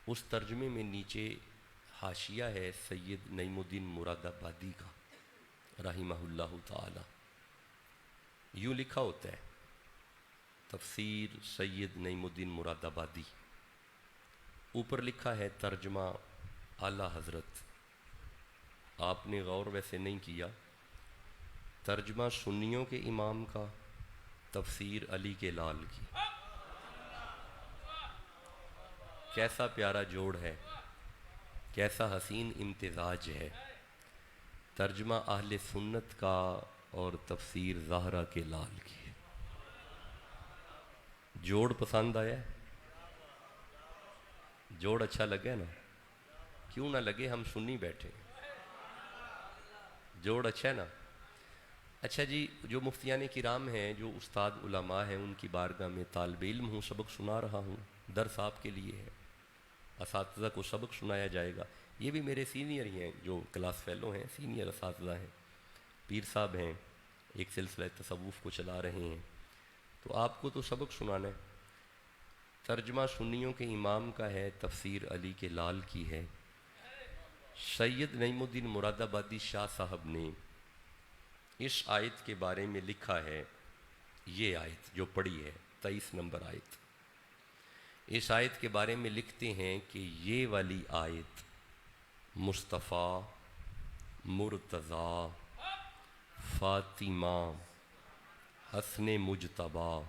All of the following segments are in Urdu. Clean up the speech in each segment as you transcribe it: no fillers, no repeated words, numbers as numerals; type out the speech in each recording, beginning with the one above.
اس ترجمے میں نیچے حاشیہ ہے سید نعیم الدین مراد آبادی کا رحمہ اللہ تعالی. یوں لکھا ہوتا ہے تفسیر سید نعیم الدین مراد آبادی. اوپر لکھا ہے ترجمہ اعلیٰ حضرت. آپ نے غور ویسے نہیں کیا. ترجمہ سنیوں کے امام کا، تفسیر علی کے لال کی. کیسا پیارا جوڑ ہے، کیسا حسین امتزاج ہے. ترجمہ اہل سنت کا اور تفسیر زہرا کے لال کی. جوڑ پسند آیا ہے؟ جوڑ اچھا لگے نا؟ کیوں نہ لگے، ہم سنی بیٹھے. جوڑ اچھا ہے نا؟ اچھا جی، جو مفتیان کرام ہیں، جو استاد علماء ہیں، ان کی بارگاہ میں طالب علم ہوں، سبق سنا رہا ہوں. درس آپ کے لیے ہے، اساتذہ کو سبق سنایا جائے گا. یہ بھی میرے سینئر ہی ہیں، جو کلاس فیلو ہیں، سینئر اساتذہ ہیں. پیر صاحب ہیں، ایک سلسلہ تصوف کو چلا رہے ہیں، تو آپ کو تو سبق سنانا ہے. ترجمہ سنیوں کے امام کا ہے، تفسیر علی کے لال کی ہے. سید نعیم الدین مراد آبادی شاہ صاحب نے اس آیت کے بارے میں لکھا ہے. یہ آیت جو پڑھی ہے 23 نمبر آیت، اس آیت کے بارے میں لکھتے ہیں کہ یہ والی آیت مصطفیٰ، مرتضیٰ، فاطمہ، حسن مجتبیٰ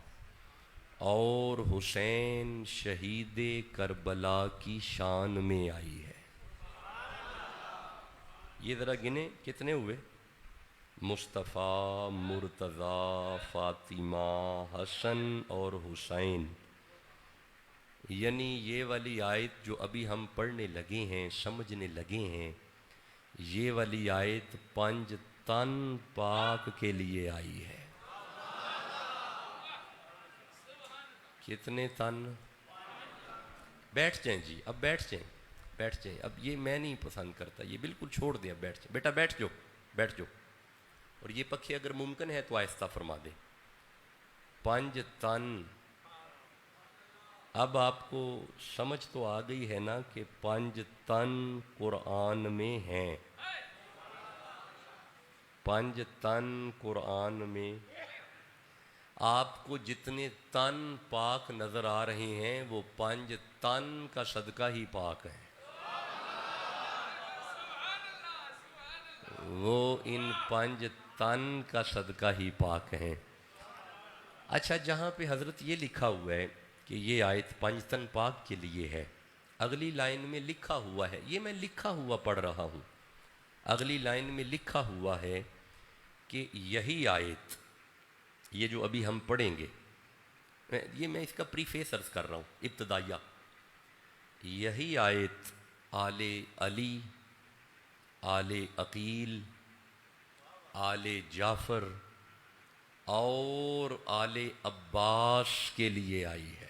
اور حسین شہید کربلا کی شان میں آئی ہے. یہ ذرا گنے کتنے ہوئے؟ مصطفیٰ، مرتضیٰ، فاطمہ، حسن اور حسین. یعنی یہ والی آیت جو ابھی ہم پڑھنے لگے ہیں، سمجھنے لگے ہیں، یہ والی آیت 5 تن پاک کے لیے آئی ہے. کتنے تن؟ بیٹھ جائیں جی، اب بیٹھ جائیں، بیٹھ جائیں. اب یہ میں نہیں پسند کرتا، یہ بالکل چھوڑ دیں. اب بیٹھ جائیں بیٹا، بیٹھ جاؤ، بیٹھ جاؤ. اور یہ پکھے اگر ممکن ہے تو آہستہ فرما دیں. 5 تن. اب آپ کو سمجھ تو آ گئی ہے نا کہ 5 تن قرآن میں ہیں. 5 تن قرآن میں. آپ کو جتنے تن پاک نظر آ رہے ہیں وہ 5 تن کا صدقہ ہی پاک ہے. وہ ان 5 تن کا صدقہ ہی پاک ہیں. اچھا، جہاں پہ حضرت یہ لکھا ہوا ہے کہ یہ آیت 5 تن پاک کے لیے ہے، اگلی لائن میں لکھا ہوا ہے، یہ میں لکھا ہوا پڑھ رہا ہوں، اگلی لائن میں لکھا ہوا ہے کہ یہی آیت، یہ جو ابھی ہم پڑھیں گے، یہ میں اس کا پریفیس عرض کر رہا ہوں، ابتدائیہ. یہی آیت آل علی، آل عقیل، آل جعفر اور آل عباس کے لیے آئی ہے.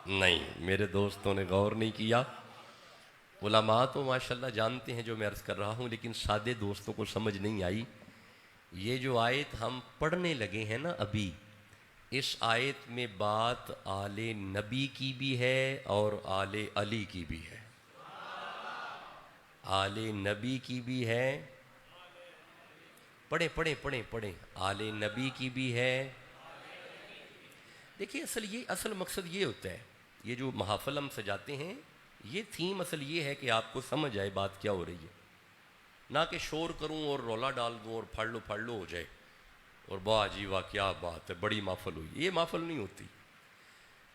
نہیں، میرے دوستوں نے غور نہیں کیا. علماء تو ماشاءاللہ جانتے ہیں جو میں عرض کر رہا ہوں، لیکن سادے دوستوں کو سمجھ نہیں آئی. یہ جو آیت ہم پڑھنے لگے ہیں نا ابھی، اس آیت میں بات آل نبی کی بھی ہے اور آل علی کی بھی ہے. آل نبی کی بھی ہے، پڑھیں پڑھیں پڑھیں پڑھیں، آل نبی کی بھی ہے. دیکھیے اصل مقصد یہ ہوتا ہے، یہ جو محافل ہم سجاتے ہیں، یہ تھیم اصل یہ ہے کہ آپ کو سمجھ آئے بات کیا ہو رہی ہے، نہ کہ شور کروں اور رولا ڈال دوں اور پھڑ لو ہو جائے اور واہ جی واہ کیا بات ہے، بڑی محفل ہوئی. یہ محفل نہیں ہوتی.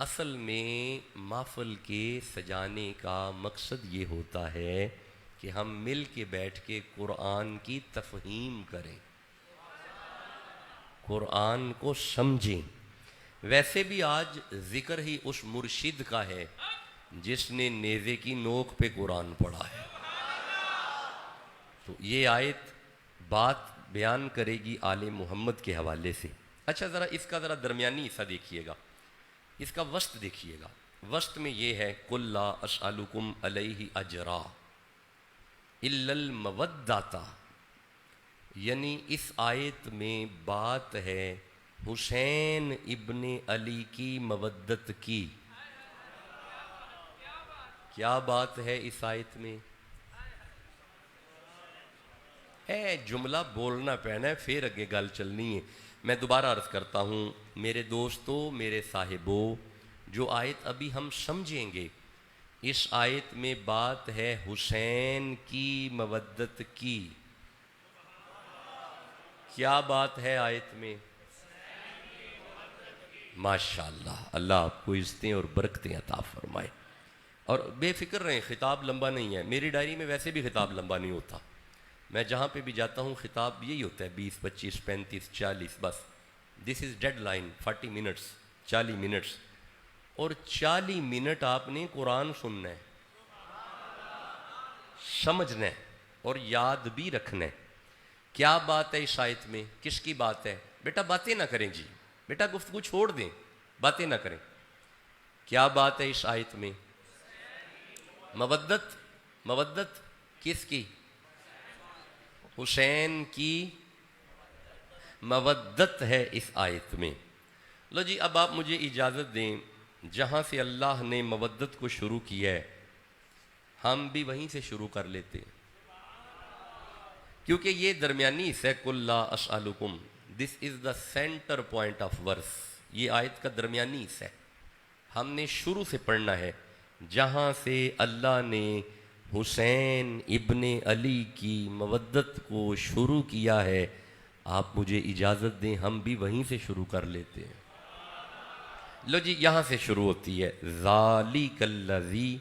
اصل میں محفل کے سجانے کا مقصد یہ ہوتا ہے کہ ہم مل کے بیٹھ کے قرآن کی تفہیم کریں، قرآن کو سمجھیں. ویسے بھی آج ذکر ہی اس مرشد کا ہے جس نے نیزے کی نوک پہ قرآن پڑھا ہے. تو یہ آیت بات بیان کرے گی آل محمد کے حوالے سے. اچھا، اس کا درمیانی حصہ دیکھیے گا، اس کا وسط دیکھیے گا. وسط میں یہ ہے قُلْ لَا أَسْأَلُكُمْ عَلَيْهِ أَجْرًا إِلَّا الْمَوَدَّةَ. یعنی اس آیت میں بات ہے حسین ابن علی کی مودت کی. کیا بات ہے اس آیت میں؟ جملہ بولنا پینا ہے، پھر اگے گل چلنی ہے۔ میں دوبارہ عرض کرتا ہوں میرے دوستو، میرے صاحبو، جو آیت ابھی ہم سمجھیں گے، اس آیت میں بات ہے حسین کی مودت کی۔ کیا بات ہے آیت میں؟ ماشاءاللہ، اللہ آپ کو عزتیں اور برکتیں عطا فرمائے۔ اور بے فکر رہیں، خطاب لمبا نہیں ہے، میری ڈائری میں ویسے بھی خطاب لمبا نہیں ہوتا، میں جہاں پہ بھی جاتا ہوں خطاب یہی ہوتا ہے 20 25 35 40، بس دس از ڈیڈ لائن 40 منٹس، 40 منٹس، اور 40 منٹ آپ نے قرآن سننا ہے، سمجھنا ہے اور یاد بھی رکھنا ہے۔ کیا بات ہے اس آیت میں؟ کس کی بات ہے؟ بیٹا باتیں نہ کریں جی، بیٹا گفتگو چھوڑ دیں، باتیں نہ کریں۔ کیا بات ہے اس آیت میں؟ مودت، مودت کس کی؟ حسین کی مودت ہے اس آیت میں۔ لو جی، اب آپ مجھے اجازت دیں، جہاں سے اللہ نے مودت کو شروع کیا ہے ہم بھی وہیں سے شروع کر لیتے ہیں، کیونکہ یہ درمیانی حصہ ہے۔ قُلْ لَا أَسْأَلُكُمْ، دس از دا سینٹر پوائنٹ آف ورس، یہ آیت کا درمیانی حصہ ہے، ہم نے شروع سے پڑھنا ہے جہاں سے اللہ نے حسین ابن علی کی مودت کو شروع کیا ہے۔ آپ مجھے اجازت دیں ہم بھی وہیں سے شروع کر لیتے ہیں۔ لو جی، یہاں سے شروع ہوتی ہے، ذَلِكَ الَّذِي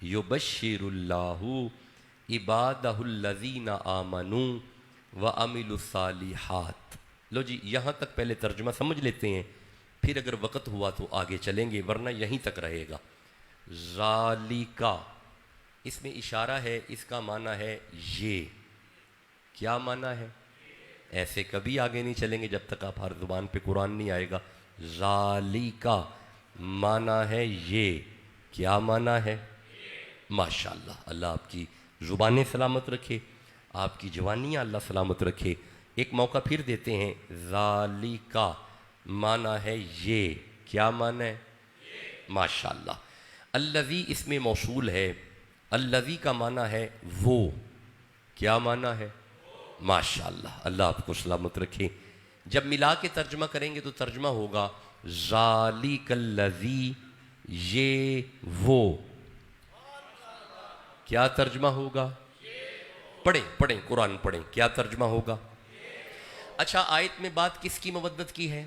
يُبَشِّرُ اللَّهُ عِبَادَهُ الَّذِينَ آمَنُوا وَعَمِلُوا الصَّالِحَاتِ۔ لو جی، یہاں تک پہلے ترجمہ سمجھ لیتے ہیں، پھر اگر وقت ہوا تو آگے چلیں گے، ورنہ یہیں تک رہے گا۔ ذَلِكَ، اس میں اشارہ ہے، اس کا معنی ہے یہ۔ کیا معنی ہے؟ ایسے کبھی آگے نہیں چلیں گے جب تک آپ ہر زبان پہ قرآن نہیں آئے گا۔ ذَلِكَ معنی ہے یہ۔ کیا معنی ہے؟ ماشاءاللہ، اللہ آپ کی زبانیں سلامت رکھے، آپ کی جوانیاں اللہ سلامت رکھے۔ ایک موقع پھر دیتے ہیں، ذَلِكَ معنی ہے یہ۔ کیا معنی ہے؟ ماشاءاللہ۔ الذی اس میں موصول ہے، الذی کا معنی ہے وہ۔ کیا معنی ہے؟ ماشاءاللہ، اللہ آپ کو سلامت رکھے۔ جب ملا کے ترجمہ کریں گے تو ترجمہ ہوگا ذالک الذی، یہ وہ۔ کیا ترجمہ ہوگا؟ پڑھیں قرآن پڑھیں، کیا ترجمہ ہوگا؟ اچھا، آیت میں بات کس کی مودت کی ہے؟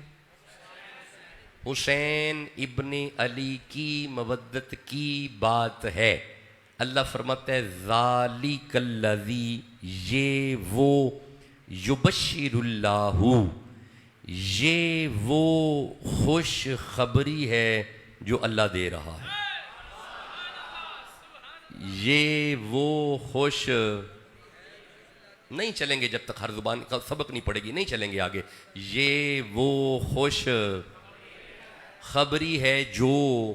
حسین ابن علی کی مودت کی بات ہے۔ اللہ فرماتا ہے ذالک الذی، یہ وہ، یبشر اللہ، یہ وہ خوش خبری ہے جو اللہ دے رہا ہے۔ یہ وہ خوش، نہیں چلیں گے جب تک ہر زبان کا سبق نہیں پڑے گی، نہیں چلیں گے آگے۔ یہ وہ خوش خبری ہے جو،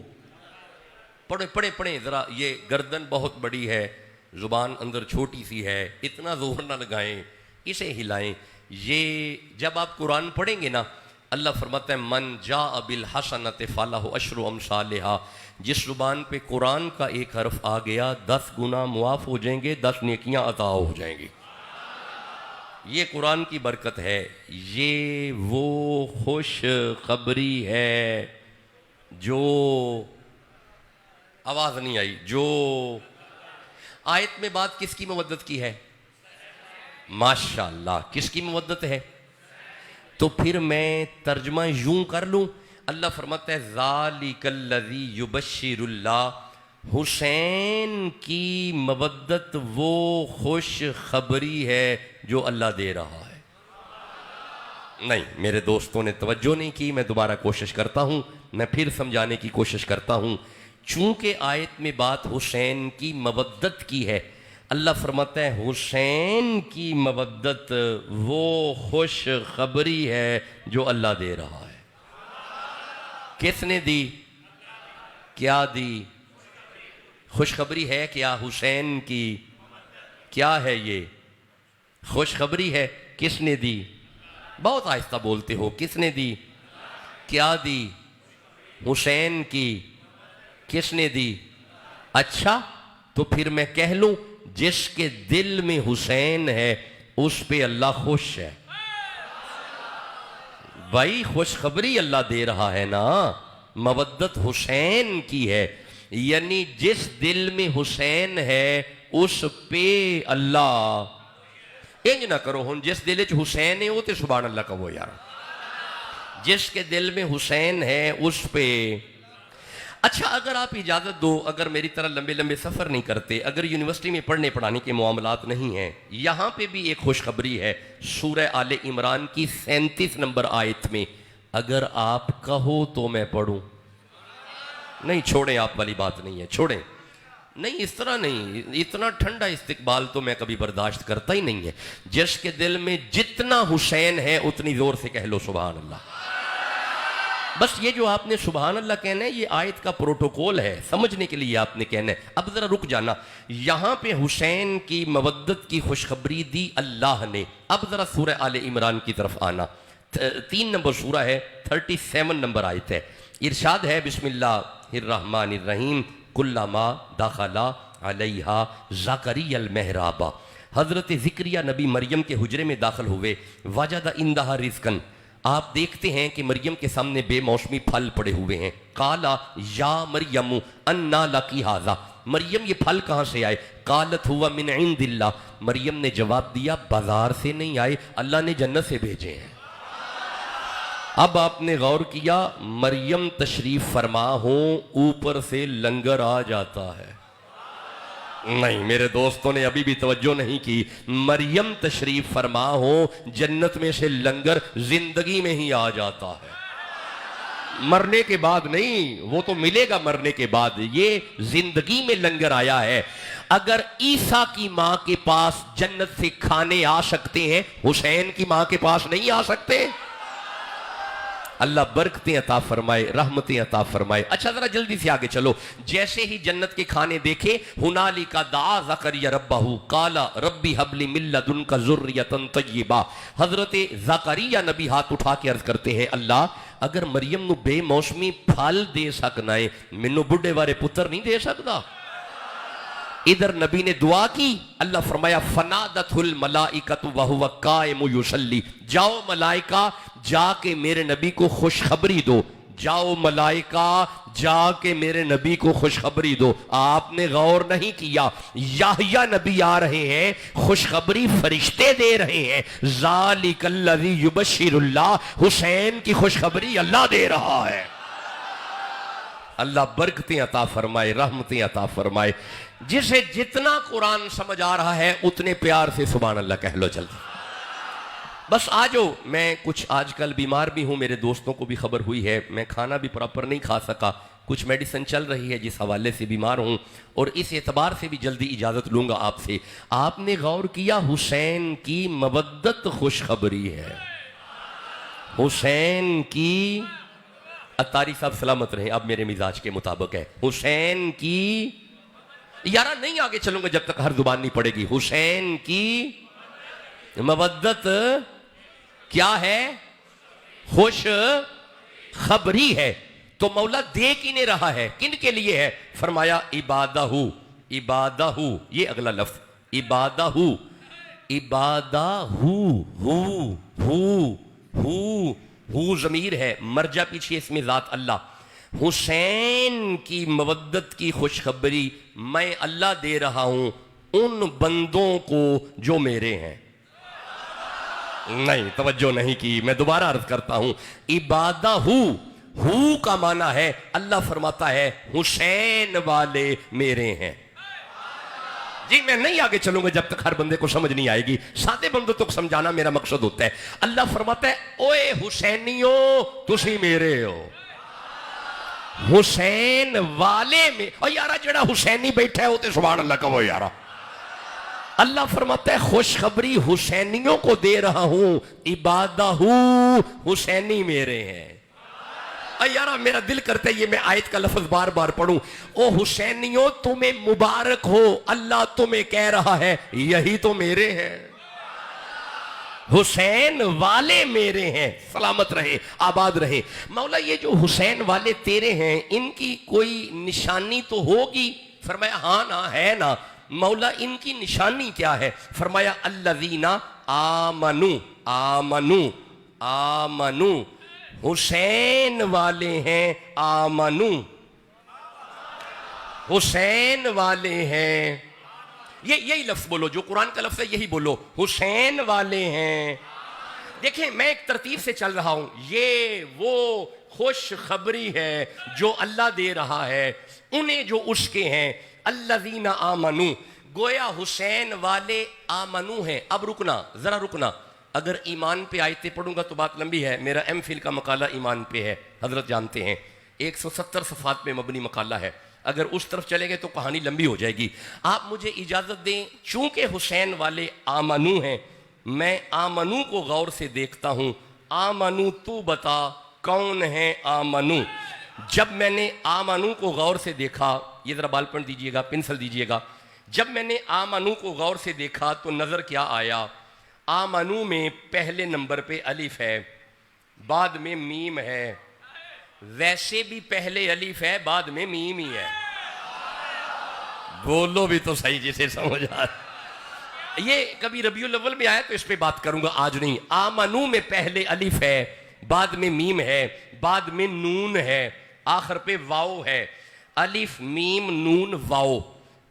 پڑھیں ذرا، یہ گردن بہت بڑی ہے، زبان اندر چھوٹی سی ہے، اتنا زور نہ لگائیں، اسے ہلائیں۔ یہ جب آپ قرآن پڑھیں گے نا، اللہ فرماتا ہے من جاء بالحسنۃ فلہ عشر امثالہا، جس زبان پہ قرآن کا ایک حرف آ گیا 10 گناہ معاف ہو جائیں گے، 10 نیکیاں عطا ہو جائیں گی۔ یہ قرآن کی برکت ہے۔ یہ وہ خوش خبری ہے جو، آواز نہیں آئی، جو۔ آیت میں بات کس کی مودت کی ہے؟ ماشاءاللہ، کس کی مودت ہے؟ تو پھر میں ترجمہ یوں کر لوں، اللہ فرماتا ہے ذالک الذی یبشر اللہ، حسین کی مودت وہ خوش خبری ہے جو اللہ دے رہا ہے۔ نہیں، میرے دوستوں نے توجہ نہیں کی، میں دوبارہ کوشش کرتا ہوں، میں پھر سمجھانے کی کوشش کرتا ہوں۔ چونکہ آیت میں بات حسین کی مودت کی ہے، اللہ فرماتا ہے حسین کی مودت وہ خوش خبری ہے جو اللہ دے رہا ہے۔ کس نے دی؟ کیا دی؟ خوشخبری ہے کیا؟ حسین کی۔ کیا ہے یہ؟ خوشخبری ہے۔ کس نے دی؟ بہت آہستہ بولتے ہو، کس نے دی؟ کیا دی؟ حسین کی۔ کس نے دی؟ اچھا، تو پھر میں کہہ لوں جس کے دل میں حسین ہے اس پہ اللہ خوش ہے. بھائی خوشخبری اللہ دے رہا ہے نا, مودت حسین کی ہے, یعنی جس دل میں حسین ہے اس پہ اللہ. انج نہ کرو ہن جس دل وچ حسین ہے وہ تے سبحان اللہ کہو یار. جس کے دل میں حسین ہے اس پہ. اچھا اگر آپ اجازت دو, اگر میری طرح لمبے لمبے سفر نہیں کرتے, اگر یونیورسٹی میں پڑھنے پڑھانے کے معاملات نہیں ہیں, یہاں پہ بھی ایک خوشخبری ہے سورہ آل عمران کی 37 نمبر آیت میں. اگر آپ کہو تو میں پڑھوں. نہیں چھوڑیں, آپ والی بات نہیں ہے, چھوڑیں. نہیں اس طرح نہیں, اتنا ٹھنڈا استقبال تو میں کبھی برداشت کرتا ہی نہیں ہے. جس کے دل میں جتنا حسین ہے اتنی زور سے کہہ لو سبحان اللہ. بس یہ جو آپ نے سبحان اللہ کہنا ہے یہ آیت کا پروٹوکول ہے, سمجھنے کے لیے آپ نے کہنا ہے. اب ذرا رک جانا, یہاں پہ حسین کی مودت کی خوشخبری دی اللہ نے. اب ذرا سورہ آل عمران کی طرف آنا, 3 نمبر سورہ ہے, 37 نمبر آیت ہے. ارشاد ہے بسم اللہ الرحمن الرحیم کلما دخل علیہا زکریا المحراب. حضرت زکریا نبی مریم کے حجرے میں داخل ہوئے. وجد عندہا رزقا, آپ دیکھتے ہیں کہ مریم کے سامنے بے موسمی پھل پڑے ہوئے ہیں. قالا یا مریم انا لکی ھذا, مریم یہ پھل کہاں سے آئے؟ قالت ہوا من عند اللہ, مریم نے جواب دیا بازار سے نہیں آئے, اللہ نے جنت سے بھیجے ہیں. اب آپ نے غور کیا, مریم تشریف فرما ہوں اوپر سے لنگر آ جاتا ہے. نہیں میرے دوستوں نے ابھی بھی توجہ نہیں کی. مریم تشریف فرما ہو جنت میں سے لنگر زندگی میں ہی آ جاتا ہے, مرنے کے بعد نہیں, وہ تو ملے گا مرنے کے بعد. یہ زندگی میں لنگر آیا ہے. اگر عیسیٰ کی ماں کے پاس جنت سے کھانے آ سکتے ہیں, حسین کی ماں کے پاس نہیں آ سکتے؟ اللہ برکتیں عطا فرمائے, رحمتیں عطا فرمائے. اچھا ذرا جلدی سے آگے چلو. جیسے ہی جنت کے کھانے دیکھے, ہنالک دعا زکریا ربہ قال ربی حب لی من لدنک ذریۃ طیبہ. حضرت زکریا نبی ہاتھ اٹھا کے عرض کرتے ہیں اللہ اگر مریم نو بے موسمی پھل دے سکنا ہے, مینوں بڈھے وارے پتر نہیں دے سکتا؟ ادھر نبی نے دعا کی, اللہ فرمایا فنادتہ الملائکۃ وہو قائم یصلی. جاؤ ملائکہ جا کے میرے نبی کو خوشخبری دو. جاؤ ملائکہ جا کے میرے نبی کو خوشخبری دو. آپ نے غور نہیں کیا, یحییٰ نبی آ رہے ہیں, خوشخبری فرشتے دے رہے ہیں. ذالک الذی یبشر اللہ, حسین کی خوشخبری اللہ دے رہا ہے. اللہ برکتیں عطا فرمائے, رحمتیں عطا فرمائے. جسے جتنا قرآن سمجھ آ رہا ہے اتنے پیار سے سبحان اللہ کہہ لو جلدی. بس آجو, میں کچھ آج کل بیمار بھی ہوں, میرے دوستوں کو بھی خبر ہوئی ہے, میں کھانا بھی پراپر نہیں کھا سکا, کچھ میڈیسن چل رہی ہے جس حوالے سے بیمار ہوں, اور اس اعتبار سے بھی جلدی اجازت لوں گا آپ سے. آپ نے غور کیا حسین کی مودت خوشخبری ہے, حسین کی, اتاری صاحب سلامت رہیں, اب میرے مزاج کے مطابق ہے, حسین کی, یارہ نہیں آگے چلوں گا جب تک ہر زبان نہیں پڑے گی. حسین کی مودت کیا ہے؟ خوش خبری ہے. تو مولا دے کنے رہا ہے, کن کے لیے ہے؟ فرمایا عبادہ, عبادہ, یہ اگلا لفظ عبادہ, عبادہ, ہو ضمیر ہے, مرجع پیچھے اس میں ذات اللہ. حسین کی مودت کی خوشخبری میں اللہ دے رہا ہوں ان بندوں کو جو میرے ہیں. نہیں توجہ نہیں کی, میں دوبارہ عرض کرتا ہوں. عبادہ ہو کا معنی ہے, اللہ فرماتا ہے حسین والے میرے ہیں. جی میں نہیں آگے چلوں گا جب تک ہر بندے کو سمجھ نہیں آئے گی, سادے بندوں تک سمجھانا میرا مقصد ہوتا ہے. اللہ فرماتا ہے اوے حسینیوں تسی میرے ہو, حسین والے میں. اور یارہ جڑا حسینی بیٹھا ہے ہوتے سبحان اللہ کہو یارہ. اللہ فرماتا ہے خوشخبری حسینیوں کو دے رہا ہوں, عبادہ حسینی میرے ہیں. یارہ میرا دل کرتا ہے یہ میں آیت کا لفظ بار بار پڑھوں. او حسینیوں تمہیں مبارک ہو, اللہ تمہیں کہہ رہا ہے یہی تو میرے ہیں, حسین والے میرے ہیں. سلامت رہے, آباد رہے. مولا یہ جو حسین والے تیرے ہیں ان کی کوئی نشانی تو ہوگی, فرمایا ہاں نا ہے نا. مولا ان کی نشانی کیا ہے؟ فرمایا الذین آمنو آمنو آمنو، حسین والے ہیں آمنو، حسین والے ہیں. یہی لفظ بولو، جو قرآن کا لفظ ہے یہی بولو، حسین والے ہیں. دیکھیں میں ایک ترتیب سے چل رہا ہوں. یہ وہ خوش خبری ہے جو اللہ دے رہا ہے انہیں جو اس کے ہیں. الذین آمنو، گویا حسین والے آمنو ہیں. اب رکنا، ذرا رکنا. اگر ایمان پہ آیتیں پڑھوں گا تو بات لمبی ہے. میرا ایم فل کا مقالہ ایمان پہ ہے، حضرت جانتے ہیں، 170 صفحات پہ مبنی مقالہ ہے. اگر اس طرف چلے گئے تو کہانی لمبی ہو جائے گی. آپ مجھے اجازت دیں، چونکہ حسین والے آمنو ہیں، میں آمنو کو غور سے دیکھتا ہوں. آمنو تو بتا کون ہے آمنو. جب میں نے آمنو کو غور سے دیکھا، یہ ذرا بال پن دیجئے گا، پنسل دیجئے گا. جب میں نے آمنو کو غور سے دیکھا تو نظر کیا آیا؟ آمنو میں پہلے نمبر پہ الف ہے، بعد میں میم ہے. ویسے بھی پہلے الف ہے، بعد میں میم ہی ہے. بولو بھی تو صحیح جسے سمجھ آ. یہ کبھی ربیع الاول میں آیا تو اس پہ بات کروں گا، آج نہیں. آمنو میں پہلے الف ہے، بعد میں میم ہے، بعد میں نون ہے، آخر پہ واو ہے. الف میم نون واو،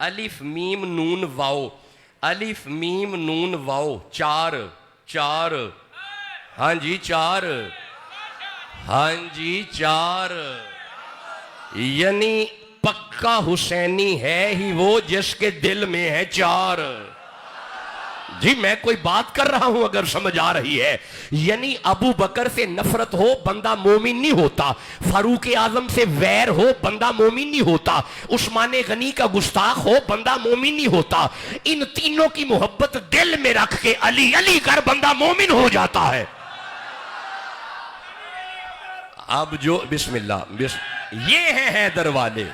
الف میم نون واو، الف میم نون واو. چار چار، ہاں جی چار، ہاں جی چار. یعنی پکا حسینی ہے ہی وہ جس کے دل میں ہے چار. جی میں کوئی بات کر رہا ہوں اگر سمجھ آ رہی ہے. یعنی ابو بکر سے نفرت ہو بندہ مومن نہیں ہوتا، فاروق اعظم سے ویر ہو بندہ مومن نہیں ہوتا، عثمان غنی کا گستاخ ہو بندہ مومن نہیں ہوتا. ان تینوں کی محبت دل میں رکھ کے علی علی کر بندہ مومن ہو جاتا ہے. اب جو بسم اللہ یہ ہیں حیدر والے،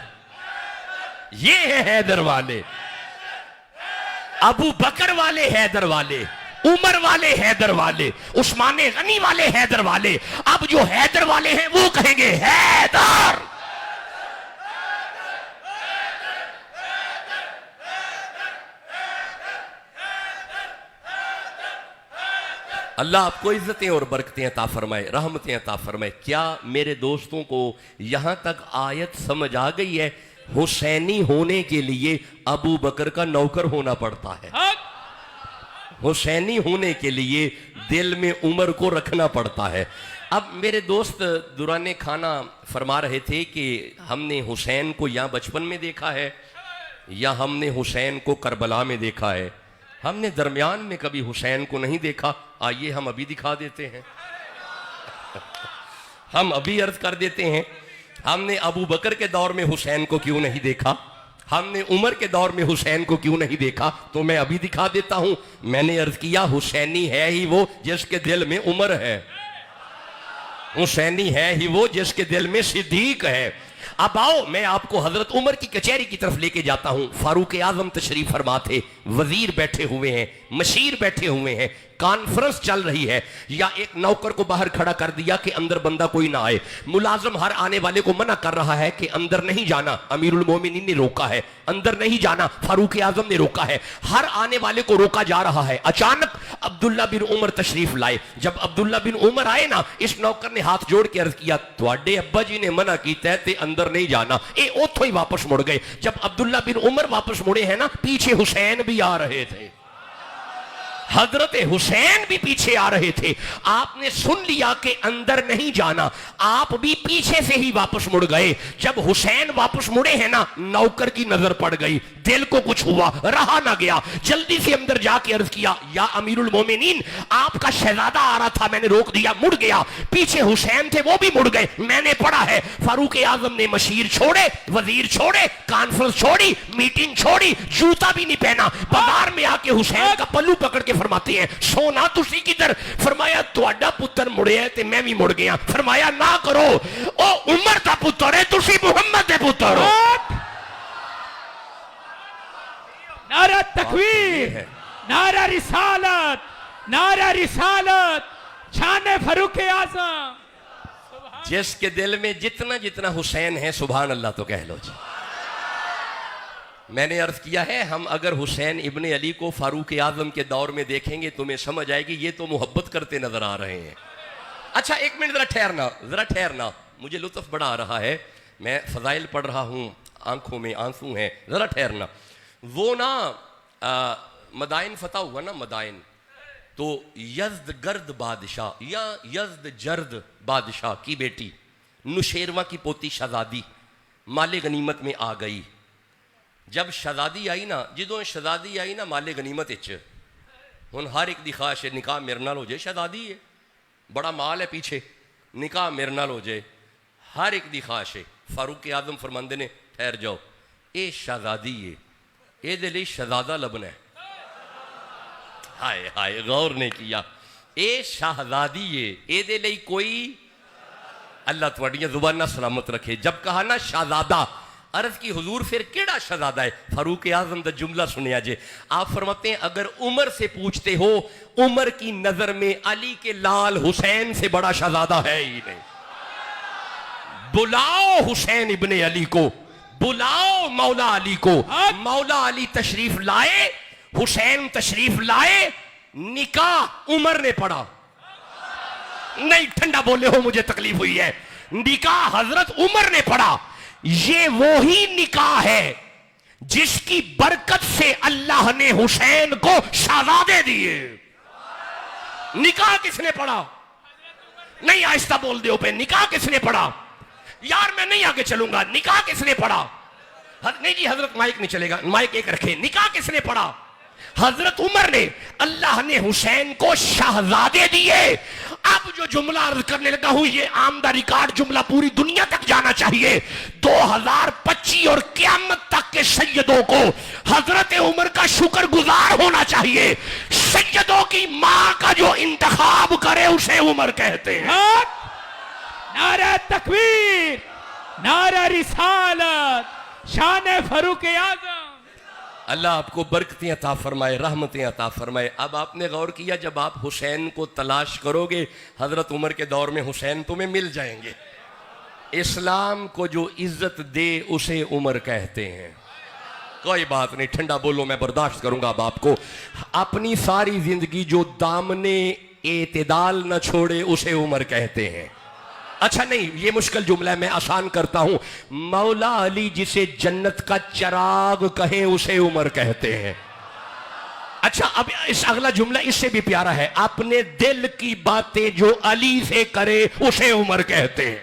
یہ ہیں حیدر والے، ابو بکر والے حیدر والے، عمر والے حیدر والے، عثمان غنی والے حیدر والے. اب جو حیدر والے ہیں وہ کہیں گے حیدر. اللہ آپ کو عزتیں اور برکتیں عطا فرمائے، رحمتیں عطا فرمائے. کیا میرے دوستوں کو یہاں تک آیت سمجھ آ گئی ہے؟ حسینی ہونے کے لیے ابو بکر کا نوکر ہونا پڑتا ہے. حسینی ہونے کے لیے دل میں عمر کو رکھنا پڑتا ہے. اب میرے دوست دوران کھانا فرما رہے تھے کہ ہم نے حسین کو یا بچپن میں دیکھا ہے یا ہم نے حسین کو کربلا میں دیکھا ہے. ہم نے درمیان میں کبھی حسین کو نہیں دیکھا. آئیے ہم ابھی دکھا دیتے ہیں. ہم ابھی عرض کر دیتے ہیں، ہم نے ابو بکر کے دور میں حسین کو کیوں نہیں دیکھا، ہم نے عمر کے دور میں حسین کو کیوں نہیں دیکھا، تو میں ابھی دکھا دیتا ہوں. میں نے عرض کیا حسینی ہے ہی وہ جس کے دل میں عمر ہے، حسینی ہے ہی وہ جس کے دل میں صدیق ہے. اب آؤ میں آپ کو حضرت عمر کی کچہری کی طرف لے کے جاتا ہوں. فاروق اعظم تشریف فرما تھے، وزیر بیٹھے ہوئے ہیں، مشیر بیٹھے ہوئے ہیں، کانفرنس چل رہی ہے. یا ایک نوکر کو باہر کھڑا کر دیا کہ اندر بندہ کوئی نہ آئے. ملازم ہر آنے والے کو منع کر رہا ہے کہ اندر نہیں جانا. امیر المومنین نے روکا ہے، اندر نہیں جانا. فاروق اعظم نے روکا ہے، ہر آنے والے کو روکا جا رہا ہے. اچانک عبداللہ بن عمر تشریف لائے. جب عبداللہ بن عمر آئے نا، اس نوکر نے ہاتھ جوڑ کے عرض کیا تواڈے ابا جی نے منع کیتا ہے تے اندر نہیں جانا. اے اوتھوں ہی واپس مڑ گئے. جب عبداللہ بن عمر واپس مڑے ہیں نا، پیچھے حسین بھی آ رہے تھے، حضرت حسین بھی پیچھے آ رہے تھے. آپ نے سن لیا کہ اندر نہیں جانا، آپ بھی پیچھے سے ہی واپس مڑ گئے. جب حسین واپس مڑے ہیں نا، نوکر کی نظر پڑ گئی، دل کو کچھ ہوا، رہا نہ گیا، جلدی سے اندر جا کے عرض کیا یا امیر المومنین آپ کا شہزادہ آ رہا تھا، میں نے روک دیا، مڑ گیا. پیچھے حسین تھے وہ بھی مڑ گئے، میں نے پڑھا ہے. فاروق اعظم نے مشیر چھوڑے، وزیر چھوڑے، کانفرنس چھوڑی، میٹنگ چھوڑی، جوتا بھی نہیں پہنا، بازار میں آ کے حسین کا پلو پکڑ کے فرماتے ہیں سونا تسی کدھر؟ فرمایا تواڈا پتر مڑیا ہے تے میں بھی مڑ گیا. فرمایا نہ کرو، او عمر دا پتر ہے، تسی محمد دے پتر ہو. نعرہ تکبیر، نعرہ رسالت، نعرہ رسالت، شان فاروق اعظم. جس کے دل میں جتنا جتنا حسین ہے سبحان اللہ تو کہہ لو جی. میں نے عرض کیا ہے ہم اگر حسین ابن علی کو فاروق اعظم کے دور میں دیکھیں گے تمہیں سمجھ آئے گی یہ تو محبت کرتے نظر آ رہے ہیں. اچھا ایک منٹ ذرا ٹھہرنا مجھے لطف بڑا آ رہا ہے, میں فضائل پڑھ رہا ہوں, آنکھوں میں آنسو ہیں, ذرا ٹھہرنا. وہ نا مدائن فتح ہوا نا, مدائن, تو یزد گرد بادشاہ یا یزد جرد بادشاہ کی بیٹی نشیرواں کی پوتی شہزادی مال غنیمت میں آ گئی. جب شہزادی آئی نا, جدوں شہزادی آئی نا مال غنیمت اچ, ہن ہر ایک دی خواہش ہے نکاح میرے نال ہو جائے, شہزادی ہے بڑا مال ہے پیچھے, نکاح میرے نال ہو جائے, ہر ایک دی خواہش ہے. فاروق اعظم فرماندے نے ٹھہر جاؤ, اے شہزادی ہے, اے دے لئی شہزادہ لبنا ہے. ہائے ہائے غور نے کیا, اے شہزادی ہے, اے دے لئی کوئی, اللہ تواڈیاں زباناں سلامت رکھے. جب کہا نا شہزادہ, عرض کی حضور پھر کیڑا شہزادہ ہے؟ فاروق اعظم دا جملہ سنیا جے, آپ فرماتے ہیں اگر عمر سے پوچھتے ہو, عمر کی نظر میں علی کے لال حسین سے بڑا شہزادہ ہے ہی نہیں. بلاؤ حسین ابن علی کو, بلاؤ مولا علی کو. مولا علی تشریف لائے, حسین تشریف لائے, نکاح عمر نے پڑھا. نہیں ٹھنڈا بولے ہو مجھے تکلیف ہوئی ہے, نکاح حضرت عمر نے پڑھا. یہ وہی نکاح ہے جس کی برکت سے اللہ نے حسین کو شہزادے دیے. نکاح کس نے پڑھا؟ نہیں آہستہ بول دیو پہ, نکاح کس نے پڑھا؟ یار میں نہیں آگے چلوں گا, نکاح کس نے پڑھا؟ نہیں جی حضرت مائک نہیں چلے گا, مائک ایک رکھے. نکاح کس نے پڑھا؟ حضرت عمر نے. اللہ نے حسین کو شہزادے دیے. اب جو جملہ عرض کرنے لگا ہوں یہ آمدہ ریکارڈ جملہ پوری دنیا تک جانا چاہیے. 2025 اور قیامت تک کے سیدوں کو حضرت عمر کا شکر گزار ہونا چاہیے. سیدوں کی ماں کا جو انتخاب کرے اسے عمر کہتے ہیں. نعرہ تکبیر, نعرہ رسالت, شان فاروق اعظم. اللہ آپ کو برکتیں عطا فرمائے, رحمتیں عطا فرمائے. اب آپ نے غور کیا جب آپ حسین کو تلاش کرو گے حضرت عمر کے دور میں حسین تمہیں مل جائیں گے. اسلام کو جو عزت دے اسے عمر کہتے ہیں. کوئی بات نہیں ٹھنڈا بولو, میں برداشت کروں گا. اب آپ کو اپنی ساری زندگی جو دامنے اعتدال نہ چھوڑے اسے عمر کہتے ہیں. اچھا نہیں یہ مشکل جملہ ہے, میں آسان کرتا ہوں. مولا علی جسے جنت کا چراغ کہیں اسے عمر کہتے ہیں. اچھا اب اس اگلا جملہ اس سے بھی پیارا ہے, اپنے دل کی باتیں جو علی سے کرے اسے عمر کہتے ہیں.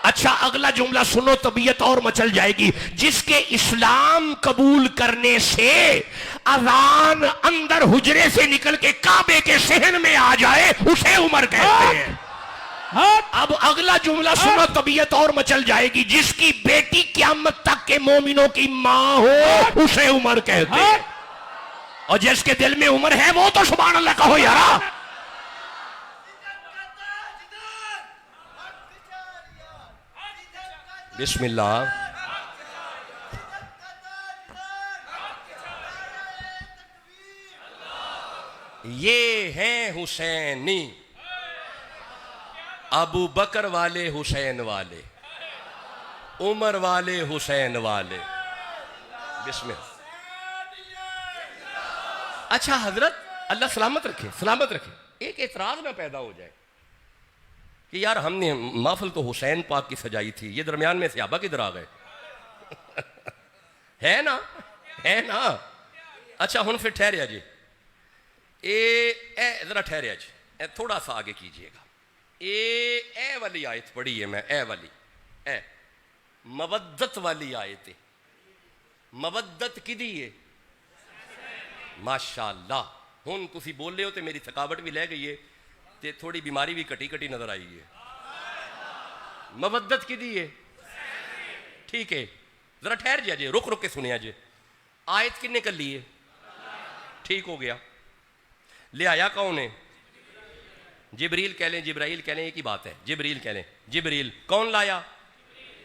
اچھا اگلا جملہ سنو, طبیعت اور مچل جائے گی. جس کے اسلام قبول کرنے سے اذان اندر حجرے سے نکل کے کعبے کے صحن میں آ جائے اسے عمر کہتے ہیں. اب اگلا جملہ سنو, طبیعت اور مچل جائے گی. جس کی بیٹی قیامت تک کے مومنوں کی ماں ہو اسے عمر کہتے ہیں. اور جس کے دل میں عمر ہے وہ تو سبحان اللہ کہو یارا. بسم اللہ. یہ ہیں حسینی, ابو بکر والے حسین والے, عمر والے حسین والے. بسم اللہ. اچھا حضرت اللہ سلامت رکھے, سلامت رکھے. ایک اعتراض نہ پیدا ہو جائے کہ یار ہم نے محفل تو حسین پاک کی سجائی تھی, یہ درمیان میں صحابہ کدھر آ گئے؟ ہے نا, ہے نا. اچھا ہن پھر ٹھہریا جی, اے ذرا ٹھہریا جی, تھوڑا سا آگے کیجئے گا. اے والی آیت پڑھی ہے میں, اے والی, اے مودت والی آیت ہے. مودت کدی ہے؟ ماشاءاللہ. ہن تسی بول رہے ہو تو میری تھکاوٹ بھی لے گئی ہے تے تھوڑی بیماری بھی کٹی کٹی نظر آئی ہے. مودت کدی ہے؟ ٹھیک ہے ذرا ٹھہر جا جے, رک رک کے سنیا جے. آیت کنے کر لی ہے؟ ٹھیک ہو گیا. لے آیا کون ہے؟ جبریل کہہ لیں, جبرائیل کہہ لیں, ایک ہی بات ہے. جبریل کہہ لیں, جبریل. کون لایا؟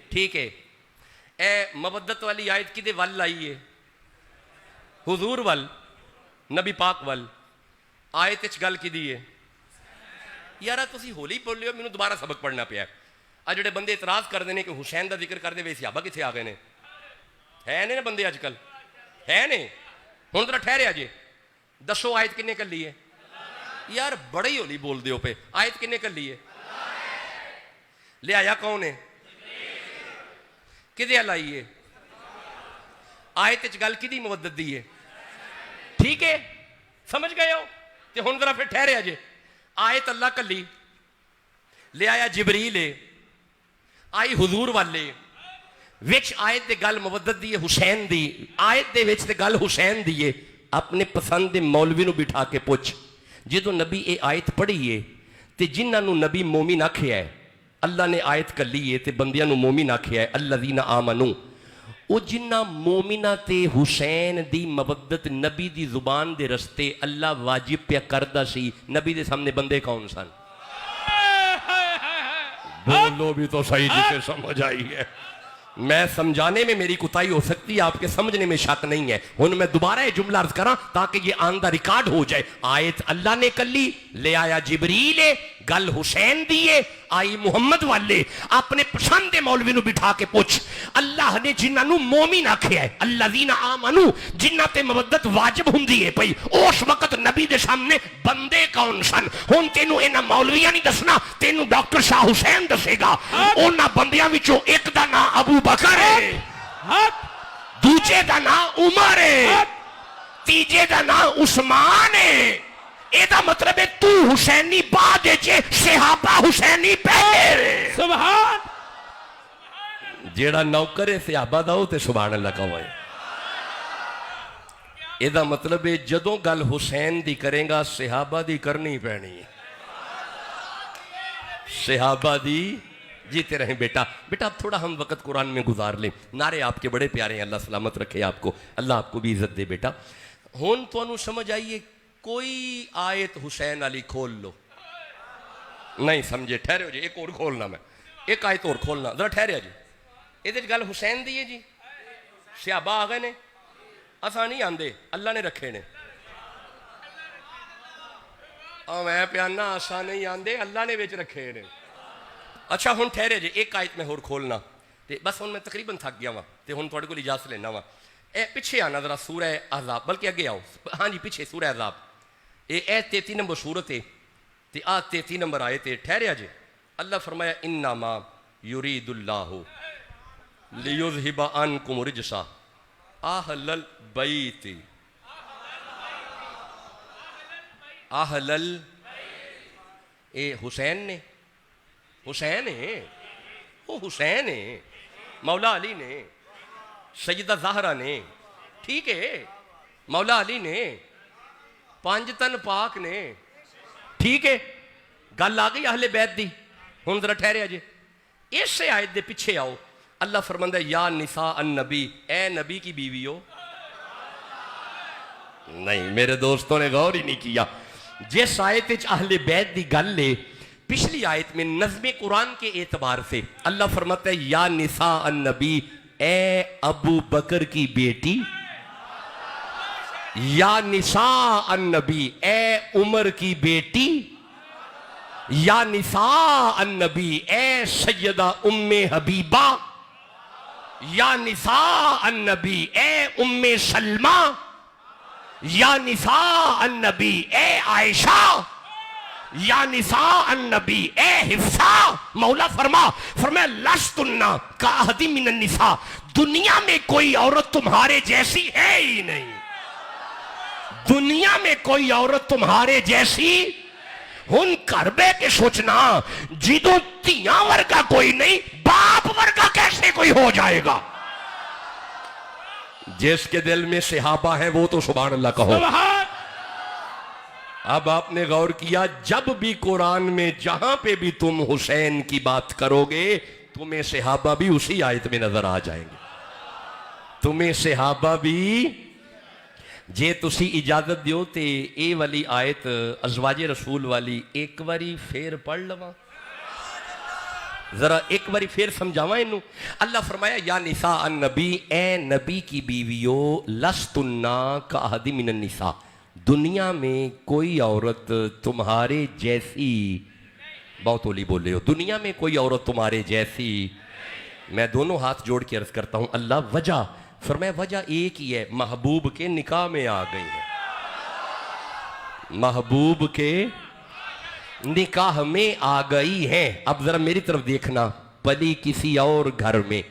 ٹھیک ہے. اے مودت والی آیت کدے ول لائی ہے؟ حضور ول, نبی پاک ول. آیت اچ گل کدی ہے؟ یارا تسی ہولی بول رہے ہو, مینوں دوبارہ سبق پڑھنا پیا. آ جڑے بندے اعتراض کر دینے کہ حسین دا ذکر کر دے وے صحابہ کتھے آ گئے نے. ہے نے بندے اج کل ہے نے. ہوں ذرا ٹھہریا جی, دسو آیت کنے کلی ہے؟ یار بڑے ہی ہولی بول دیو پہ. آیت کنے کلی ہے؟ لے آیا کون ہے؟ کدے لائی ہے؟ آیت گل کدی مودت دی ہے؟ ٹھیک ہے سمجھ گئے ہو؟ تے ہن ذرا پھر ٹھہریا جے. آیت اللہ کلی, لے آیا جبریل ہے, آئی حضور والے وچ آیت دے گل مودت دی ہے حسین دی. آیت دے وچ تے گل حسین دی ہے. اپنے پسند دے مولوی نو بٹھا کے پوچھ, جدو نبی اے آیت پڑھی ہے تے جنہاں نو نبی مومن آکھیا ہے, اللہ نے آیت کلی ہے تے بندیاں نو مومن آکھیا ہے, الذین آمنو, او جنہ مومنہ تے حسین دی مودت نبی دی زبان دے رستے اللہ واجب پیا کردہ سی, نبی دے سامنے بندے کون سن؟ بولو بھی تو صحیح جسے سمجھ آئی ہے. میں سمجھانے میں میری کوتاہی ہو سکتی ہے, آپ کے سمجھنے میں شک نہیں ہے. ہن میں دوبارہ یہ جملہ عرض کراں تاکہ یہ آندہ ریکارڈ ہو جائے. آیت اللہ نے کلی, لے آیا جبریل, گل حسین دیے, آئی محمد والے. اپنے پسند دے مولوی نو بٹھا کے پوچھ, اللہ نے جنہاں نو مومن آکھیا ہے, الذین آمنو, جنہ تے مودت واجب ہوندی ہے پئی, اس وقت نبی دے سامنے بندے کون سن؟ ہن تینوں انہاں مولویاں نہیں دسنا, تینوں ڈاکٹر شاہ حسین دسے گا. انہاں بندیاں وچوں ایک دا نام ابو بکر ہے, دوجے دا نام عمر ہے, تیجے دا نام عثمان ہے. ایدہ مطلب ہے تو حسینی بعد ہے, صحابہ حسینی پہلے. سبحان جیڑا نوکر ہے صحابہ دا تے سبحان اللہ کا ہوئے. ایدہ مطلب ہے جدوں گل حسین دی کریں گا صحابہ دی کرنی پہنی. صحابہ دی جیتے رہیں بیٹا. بیٹا اب تھوڑا ہم وقت قرآن میں گزار لیں. نعرے آپ کے بڑے پیارے ہیں, اللہ سلامت رکھے آپ کو, اللہ آپ کو بھی عزت دے بیٹا. ہون تو انہوں سمجھ آئیے کوئی آیت حسین علی کھول لو. نہیں سمجھے, ٹھہرے ہو جی, ایک اور کھولنا, میں ایک آیت اور کھولنا, ذرا ٹھہرے جی. یہ گل حسین دی ہے جی, صحابہ آ گئے نے, اساں نہیں آندے, اللہ نے رکھے نے. میں پیانا اساں نہیں آندے, اللہ نے وچ رکھے نے. اچھا ہن ٹھہرے جی, ایک آیت میں اور کھولنا تے بس. ہن میں تقریباً تھک گیا وا تے ہن تھوڑے کول اجازت لینا وا. اے پیچھے آنا ذرا سورہ احزاب, بلکہ اگے آؤ, ہاں جی پیچھے سورہ احزاب. اے 33 نمبر سورت ہے تے 33 نمبر آیت ہے. ٹھہریا جی. اللہ فرمایا انما یرید اللہ لیذہب عنکم الرجس اہل البیت. اہل اے حسین نے, حسین ہے, وہ حسین ہے, مولا علی نے, سیدہ زہرہ نے, ٹھیک ہے, مولا علی نے, پانچ تن پاک نے, ٹھیک ہے. گل آ گئی اہل بیت دی. ہن ذرا ٹھہریا جی, اس سے آیت دے پیچھے آؤ. اللہ فرماندہ ہے یا نساء النبی, اے نبی کی بیوی ہو. نہیں میرے دوستوں نے غور ہی نہیں کیا. جس آیت وچ اہل بیت دی گل لے, پچھلی آیت میں نظم قرآن کے اعتبار سے اللہ فرماتا ہے یا نساء النبی, اے ابو بکر کی بیٹی. یا نساء النبی, اے عمر کی بیٹی. یا نساء النبی, اے سیدہ ام حبیبہ. یا نساء النبی, اے ام سلمہ. یا نساء النبی, اے عائشہ. یا نساء النبی, اے حفصہ. مولا فرمایا لستن کاحد من النساء, دنیا میں کوئی عورت تمہارے جیسی ہے ہی نہیں. دنیا میں کوئی عورت تمہارے جیسی. ہن گھر بے کے سوچنا, جدوں تیاں ورگا کوئی نہیں, باپ ورگا کیسے کوئی ہو جائے گا؟ جس کے دل میں صحابہ ہیں وہ تو سبحان اللہ کہو. اب آپ نے غور کیا, جب بھی قرآن میں جہاں پہ بھی تم حسین کی بات کرو گے, تمہیں صحابہ بھی اسی آیت میں نظر آ جائیں گے. تمہیں صحابہ بھی. جے تسی اجازت دیو تے اے والی آیت ازواج رسول والی ایک باری پھر پڑھ لواں, ذرا ایک باری پھر سمجھاواں انہوں. اللہ فرمایا یا نساء النبی, اے نبی کی بیویو, لستن کاحد من النساء, دنیا میں کوئی عورت تمہارے جیسی. بہت اولی بول رہے ہو, دنیا میں کوئی عورت تمہارے جیسی. میں دونوں ہاتھ جوڑ کے عرض کرتا ہوں اللہ وجہ فرمایا وجہ ایک ہی ہے، محبوب کے نکاح میں آ گئی ہیں، محبوب کے نکاح میں آ گئی ہیں۔ اب ذرا میری طرف دیکھنا، پلی کسی اور گھر میں،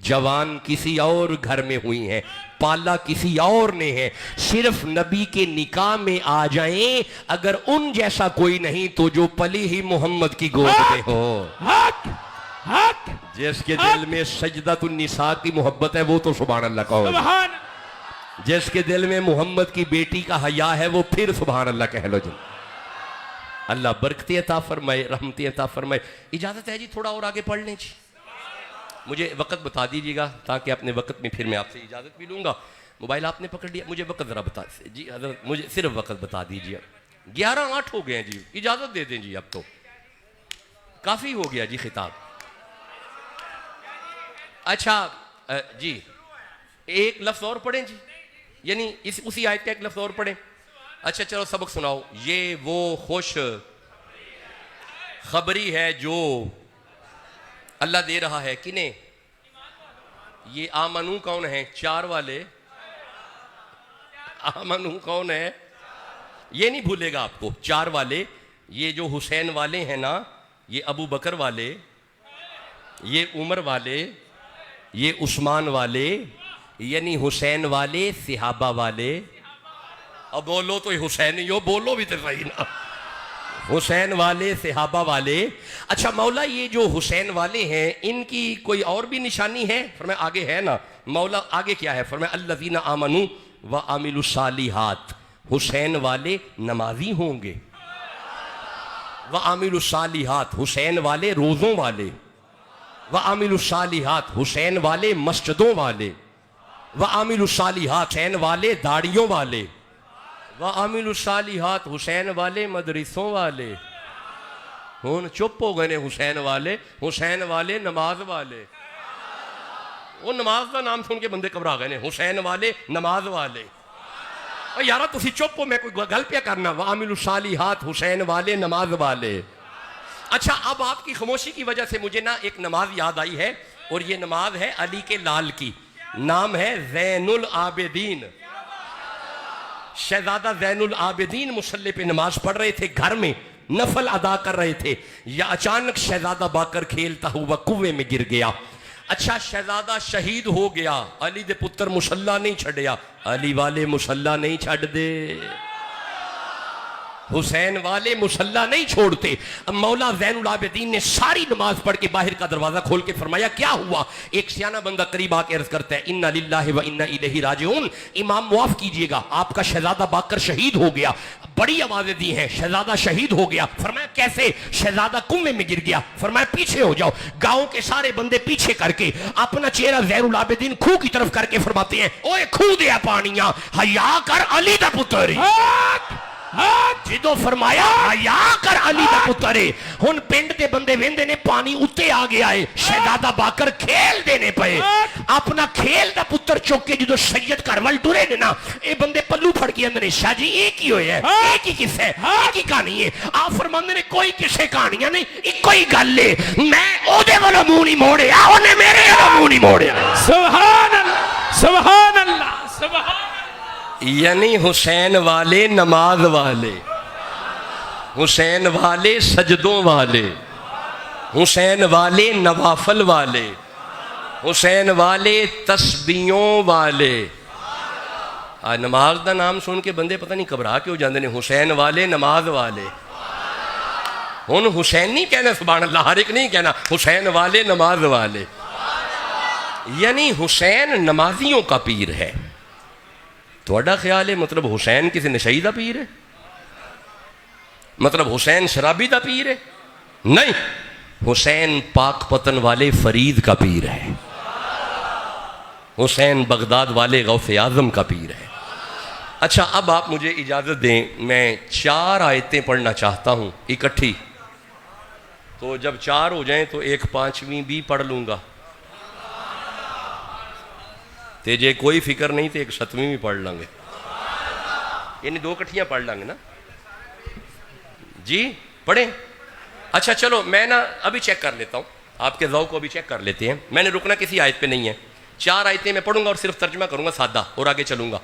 جوان کسی اور گھر میں ہوئی ہیں، پالا کسی اور نے ہے، صرف نبی کے نکاح میں آ جائیں، اگر ان جیسا کوئی نہیں تو جو پلی ہی محمد کی گود میں ہو، حق حق جس کے دل میں سجدۃ النساء کی محبت ہے وہ تو سبحان اللہ کہو، سبحان جس کے دل میں محمد کی بیٹی کا حیا ہے وہ پھر سبحان اللہ کہہ لو جی۔ اللہ برکتیں عطا فرمائے، رحمتیں عطا فرمائے۔ اجازت ہے جی تھوڑا اور آگے پڑھ لیں جی؟ مجھے وقت بتا دیجیے گا تاکہ اپنے وقت میں پھر میں آپ سے اجازت بھی لوں گا۔ موبائل آپ نے پکڑ لیا، مجھے وقت ذرا بتا جی حضرت، مجھے صرف وقت بتا دیجیے۔ 11:08 ہو گئے ہیں جی، اجازت دے دیں جی، اب تو کافی ہو گیا جی خطاب۔ اچھا جی ایک لفظ اور پڑھیں جی، یعنی اسی آیت کا ایک لفظ اور پڑھیں۔ اچھا چلو سبق سناؤ۔ یہ وہ خوش خبری ہے جو اللہ دے رہا ہے کنہیں؟ یہ آمنو کون ہے؟ 4 والے آمنو کون ہے؟ یہ نہیں بھولے گا آپ کو، 4 والے، یہ جو حسین والے ہیں نا، یہ ابو بکر والے، یہ عمر والے، یہ عثمان والے، یعنی حسین والے، صحابہ والے۔ اب بولو تو حسینی ہو، بولو بھی تو صحیح نا، حسین والے، صحابہ والے۔ اچھا مولا یہ جو حسین والے ہیں ان کی کوئی اور بھی نشانی ہے؟ فرمایا آگے ہے نا، مولا آگے کیا ہے؟ فرمایا الذین آمنوا وعملوا الصالحات، حسین والے نمازی ہوں گے، وعملوا الصالحات حسین والے روزوں والے، وعملوا الصالحات حسین والے مسجدوں والے، وعملوا الصالحات حسین والے داڑیوں والے، وعملوا الصالحات حسین والے مدرسوں والے۔ ہون چپ ہو گئے حسین والے نماز والے، وہ نماز کا نام سن کے بندے گھبرا گئے، حسین والے نماز والے۔ یارا تسی چپ ہو، میں کوئی گل پیا کرنا۔ وعملوا الصالحات حسین والے نماز والے۔ اچھا اب آپ کی خاموشی کی وجہ سے مجھے نا ایک نماز یاد آئی ہے، اور یہ نماز ہے علی کے لال کی، نام ہے زین العابدین۔ شہزادہ زین العابدین مصلی پہ نماز پڑھ رہے تھے، گھر میں نفل ادا کر رہے تھے، یا اچانک شہزادہ باقر کھیلتا ہوا کنویں میں گر گیا۔ اچھا شہزادہ شہید ہو گیا، علی دے پتر مصلی نہیں چھڑیا، علی والے مصلی نہیں چھڑ دے، حسین والے مصلی نہیں چھوڑتے۔ اب مولا زین العابدین نے ساری نماز پڑھ کے باہر کا دروازہ کھول کے فرمایا کیا ہوا؟ ایک سیانہ بندہ قریب آ کے عرض کرتا ہے انا للہ و انا الیہ راجعون، امام معاف کیجئے گا آپ کا شہزادہ باقر شہید ہو گیا۔ بڑی آوازیں دی ہیں شہزادہ شہید ہو گیا۔ فرمایا کیسے؟ شہزادہ کنویں میں گر گیا۔ فرمایا پیچھے ہو جاؤ۔ گاؤں کے سارے بندے پیچھے کر کے اپنا چہرہ زین العابدین کھو کی طرف کر کے فرماتے ہیں اوے کھو دیا پانیاں، حیا کر علی دا پتر جدو فرمایا حیا کر علی دا پتر ہے۔ ہن پنڈ دے بندے ویندے نے پانی اتے آ گیا ہے، شہزادہ باقر کھیل دینے پئے، اپنا کھیل دا پتر چوک کے جدو سید کرول ٹرے نے نا، اے بندے پلو پھڑ کے اندر شاہ جی ایک ہی ہوئے ہے، ایک ہی قصہ ہے، ایک ہی کہانی ہے۔ آپ فرماندے نے کوئی کسے کہانیاں نہیں، ایک کوئی گل ہے، میں او دے والا منہ نہیں موڑیا، اونے میرے والا منہ نہیں موڑیا۔ سبحان اللہ سبحان اللہ سبحان اللہ۔ یعنی حسین والے نماز والے، حسین والے سجدوں والے، حسین والے نوافل والے، حسین والے تسبیحوں والے۔ نماز دا نام سن کے بندے پتہ نہیں گھبرا کیوں جاندے نے، حسین والے نماز والے۔ ہن حسین نہیں کہنا سبحان اللہ، ہر ایک نہیں کہنا، حسین والے نماز والے، یعنی حسین نمازیوں کا پیر ہے۔ تھوڑا خیال ہے مطلب حسین کسی نشئی دا پیر ہے؟ مطلب حسین شرابی دا پیر ہے؟ نہیں، حسین پاک پتن والے فرید کا پیر ہے، حسین بغداد والے غوث اعظم کا پیر ہے۔ اچھا اب آپ مجھے اجازت دیں، میں 4 آیتیں پڑھنا چاہتا ہوں اکٹھی، تو جب 4 ہو جائیں تو ایک 5ویں بھی پڑھ لوں گا، تیجے کوئی فکر نہیں تو ایک 7ویں بھی پڑھ لیں گے، یعنی 2 کٹھیاں پڑھ لیں گے نا جی، پڑھیں۔ اچھا چلو میں نا ابھی چیک کر لیتا ہوں، آپ کے ذوق کو ابھی چیک کر لیتے ہیں، میں نے رکنا کسی آیت پہ نہیں ہے، 4 آیتیں میں پڑھوں گا اور صرف ترجمہ کروں گا سادہ اور آگے چلوں گا.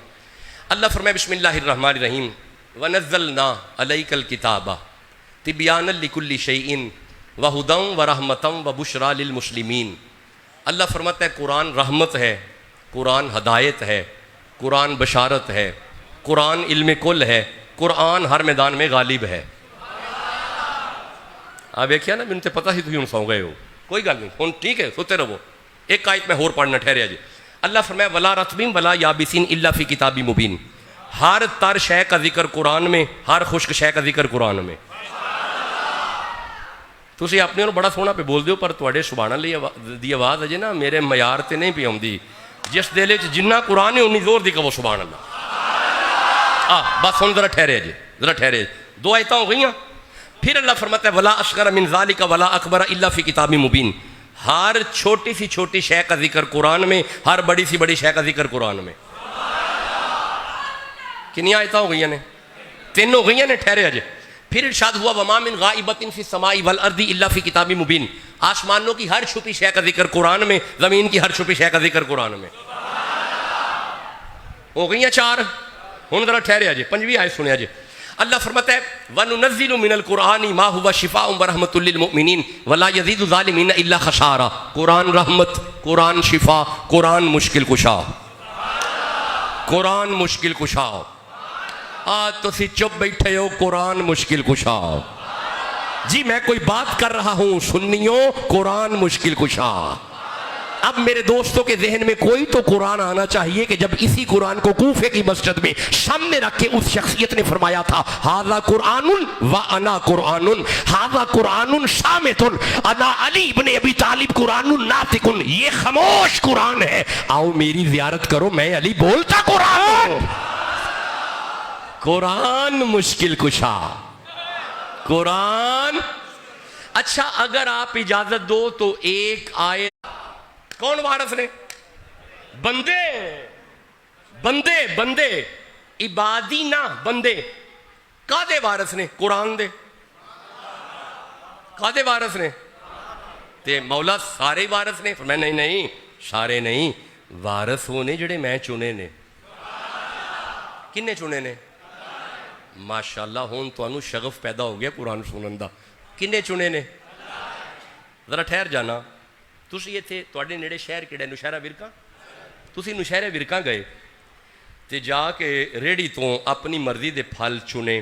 اللہ فرمائے بسم اللہ الرحمن الرحیم وَنَزَّلْنَا عَلَيْكَ الْكِتَابَ تِبْيَانًا لِكُلِّ شَيْءٍ وَهُدًى وَرَحْمَةً وَبُشْرَى لِلْمُسْلِمِينَ. اللہ فرماتا ہے قرآن رحمت ہے، قرآن ہدایت ہے، قرآن بشارت ہے، قرآن علم کل ہے، قرآن ہر میدان میں غالب ہے. آپ دیکھیا نا، مجھے پتہ ہی تھی سو گئے ہو، کوئی گل نہیں، ہوں ٹھیک ہے سوتے رہو. ایک آیت میں اور پڑھنا ٹھہریا جی. اللہ فرمایا ولا رطب ولا یابسین الا فی کتاب مبین. ہر تر شے کا ذکر قرآن میں، ہر خشک شے کا ذکر قرآن میں. تسی اپنے اور بڑا سونا پہ بول دیو، پر تواڈے سبحان اللہ دی آواز اجے نا میرے معیار تے نہیں پی آؤندی. جس دل وچ جنہ قرآن ہے انی زور دی کہو سبحان اللہ. بس ہن ذرا ٹھہرے جی، ذرا ٹھہرے. 2 آیتاں ہو گئیاں. پھر اللہ فرماتا ہے ولا اصغر من ذالک ولا اکبر الا فی کتاب مبین. ہر چھوٹی سی چھوٹی شے کا ذکر قرآن میں، ہر بڑی سی بڑی شے کا ذکر قرآن میں. کنی آیتاں ہو گئی نے؟ 3 ہو گئی نے. ٹھہرے اجے. پھر ارشاد ہوا وما من غائبۃ فی السماء والارض الا فی کتاب مبین. آسمانوں کی ہر چھپی شے کا ذکر قرآن میں، زمین کی ہر چھپی شے کا ذکر قرآن میں. ہو گئی 4. ہن ذرا ٹھہرے اجے. 5ویں آیت سنیا جی. اللہ فرماتا ہے وَنُنَزِّلُ مِنَ الْقُرْآنِ مَا هُوَ شِفَاءٌ وَرَحْمَةٌ لِّلْمُؤْمِنِينَ وَلَا يَزِيدُ الظَّالِمِينَ إِلَّا خَسَارًا. قرآن رحمت، قرآن شفا، قرآن مشکل کشا، قرآن مشکل کشا. تسی چپ بیٹھے ہو، قرآن مشکل کشا. جی میں کوئی بات کر رہا ہوں سنیوں، قرآن مشکل کشا. اب میرے دوستوں کے ذہن میں کوئی تو قرآن آنا چاہیے کہ جب اسی قرآن کو کوفے کی مسجد میں سامنے رکھ کے اس شخصیت نے فرمایا تھا ھذا قرآن وانا قرآن، ھذا قرآن صامت انا علی ابن ابی طالب قرآن ناطق. یہ خاموش قرآن ہے، آؤ میری زیارت کرو، میں علی بولتا قرآن ہوں. قرآن مشکل کشا، قرآن. اچھا اگر آپ اجازت دو تو ایک آیت. کون وارث نے؟ بندے. بندے بندے عبادی نہ بندے. کادے وارث نے؟ قرآن دے. کادے وارث نے؟ تے مولا سارے وارث نے؟ میں نہیں سارے نہیں، وارث وہ نے جڑے میں چنے نے. کنے چنے نے؟ ماشاءاللہ ہون تو انو شغف پیدا ہو گیا قرآن سنن دا. کنے چنے نے؟ ذرا ٹھہر جانا. تسی یہ تھے تواڈے نیڑے شہر کیڑا؟ نوشہرہ ورکاں. تسی نوشہرہ ورکاں گئے تے جا کے ریڑی تو اپنی مرضی دے پھل چنے.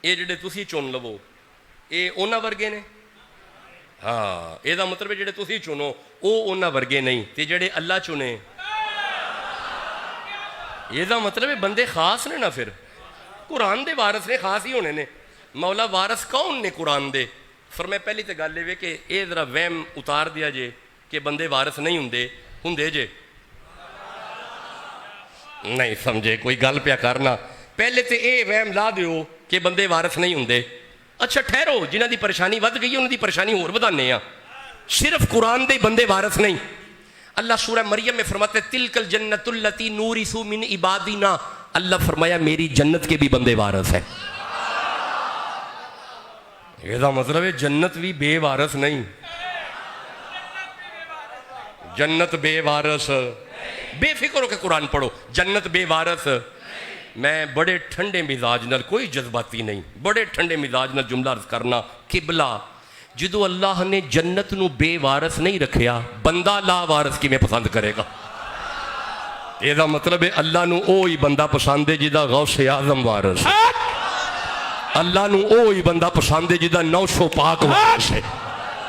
اے جڑے تسی چن لو اے اونا ورگے نے؟ ہاں، اے دا مطلب ہے جڑے تسی چنو او اونا ورگے نہیں، تے جڑے اللہ چنے یہ دا مطلب ہے بندے خاص نے نا. پھر قرآن دے وارث نے، خاص ہی ہونے نے. مولا وارث کون نے قرآن دے؟ فرمایا پہلی تے گل ہے کہ اے ذرا وہم اتار دیا جے کہ بندے وارث نہیں ہوندے جے. نہیں سمجھے، کوئی گل پیا کرنا. پہلے تے اے وہم لا دیو کہ بندے وارث نہیں ہوندے. اچھا ٹھہرو، جنہ دی پریشانی ود گئی انہاں دی پریشانی اور بدانے ہیں. صرف قرآن دے بندے وارث نہیں. اللہ سورہ مریم میں فرماتے تلک الجنت التی نورث من عبادنا. اللہ فرمایا میری جنت کے بھی بندے وارث ہیں. یہ دا مطلب ہے جنت بھی بے وارث نہیں. جنت بے وارث. بے فکر ہو کے قرآن پڑھو. جنت بے وارث. میں بڑے ٹھنڈے مزاج نال، کوئی جذباتی نہیں، بڑے ٹھنڈے مزاج نال جملہ عرض کرنا. قبلہ جدو اللہ نے جنت نو بے وارث نہیں رکھیا، بندہ لا وارث کی میں پسند کرے گا. یہ دا مطلب ہے اللہ نو اوہی بندہ پسند ہے جدا غوث اعظم وارث. اللہ نو اوہی بندہ پسند ہے جدا 900 پاک وارث ہے.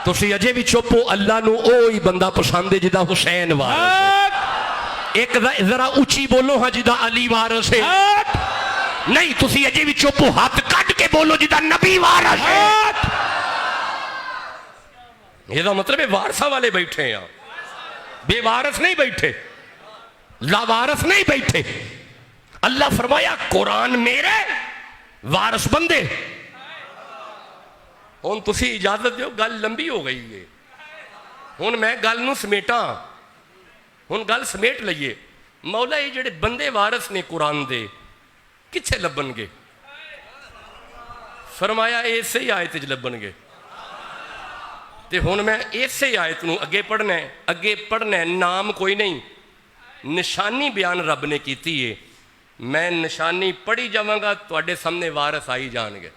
تسی اجے بھی چپو، اللہ نو اوہی بندہ پسند ہے جدا حسین وارث ہے. ایک ذرا اونچی بولو ہاں جدا علی وارث ہے. نہیں تسی اجے بھی چپو، ہاتھ کٹ کے بولو جدا نبی وارث ہے. یہ دا مطلب ہے وارثہ والے بیٹھے ہیں، بے وارث نہیں بیٹھے، لا وارث نہیں بیٹھے. اللہ فرمایا قرآن میرے، وارث بندے. ہن تسی اجازت دیو، گل لمبی ہو گئی ہے. ہن میں گل نو سمیٹاں، ہن گل سمیٹ لئیے. مولا یہ جڑے بندے وارث نے قرآن دے کتھے لبن گے؟ فرمایا ایسے ہی آیت وچ لبن گے. تے ہن میں اسی آیت نو اگے پڑھنا ہے نام کوئی نہیں، نشانی بیان رب نے کیتی ہے، میں نشانی پڑھی جاواں گا تواڈے سامنے وارث آئی جان گے۔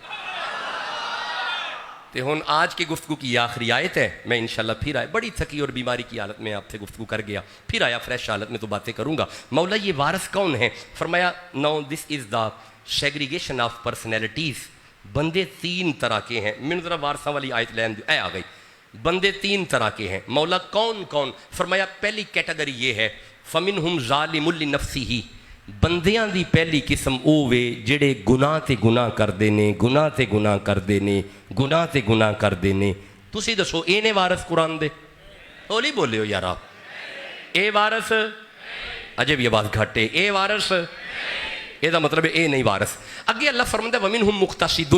تے ہن آج کی گفتگو کی آخری آیت ہے، میں انشاءاللہ پھر آیا، بڑی تھکی اور بیماری کی حالت میں آپ سے گفتگو کر گیا، پھر آیا فریش حالت میں تو باتیں کروں گا۔ مولا یہ وارث کون ہے؟ فرمایا نو دس از دا سیگریگیشن آف پرسنالٹیز، بندے تین طرح کے ہیں۔ میں ذرا وارثاں والی آیت لین دو، آ گئی، بندے تین طرح کے ہیں۔ مولا کون کون؟ فرمایا پہلی کیٹیگری یہ ہے فَمِنْهُمْ ظَالِمٌ لِنَفْسِهِ، بندیاں دی پہلی قسم او وے جڑے گناہ تے گناہ کردے نے، گناہ تے گناہ کردے نے، گناہ تے گناہ کردے نے۔ تسی دسو اے نے وارث قرآن دے؟ ہولی بولے ہو یار آپ، اے وارث؟ اجے بھی آواز گھٹے، اے وارث؟ اے دا مطلب ہے اے نہیں وارث۔ اگے اللہ فرماتا ہے وَمِنْهُمْ مُقْتَصِدٌ،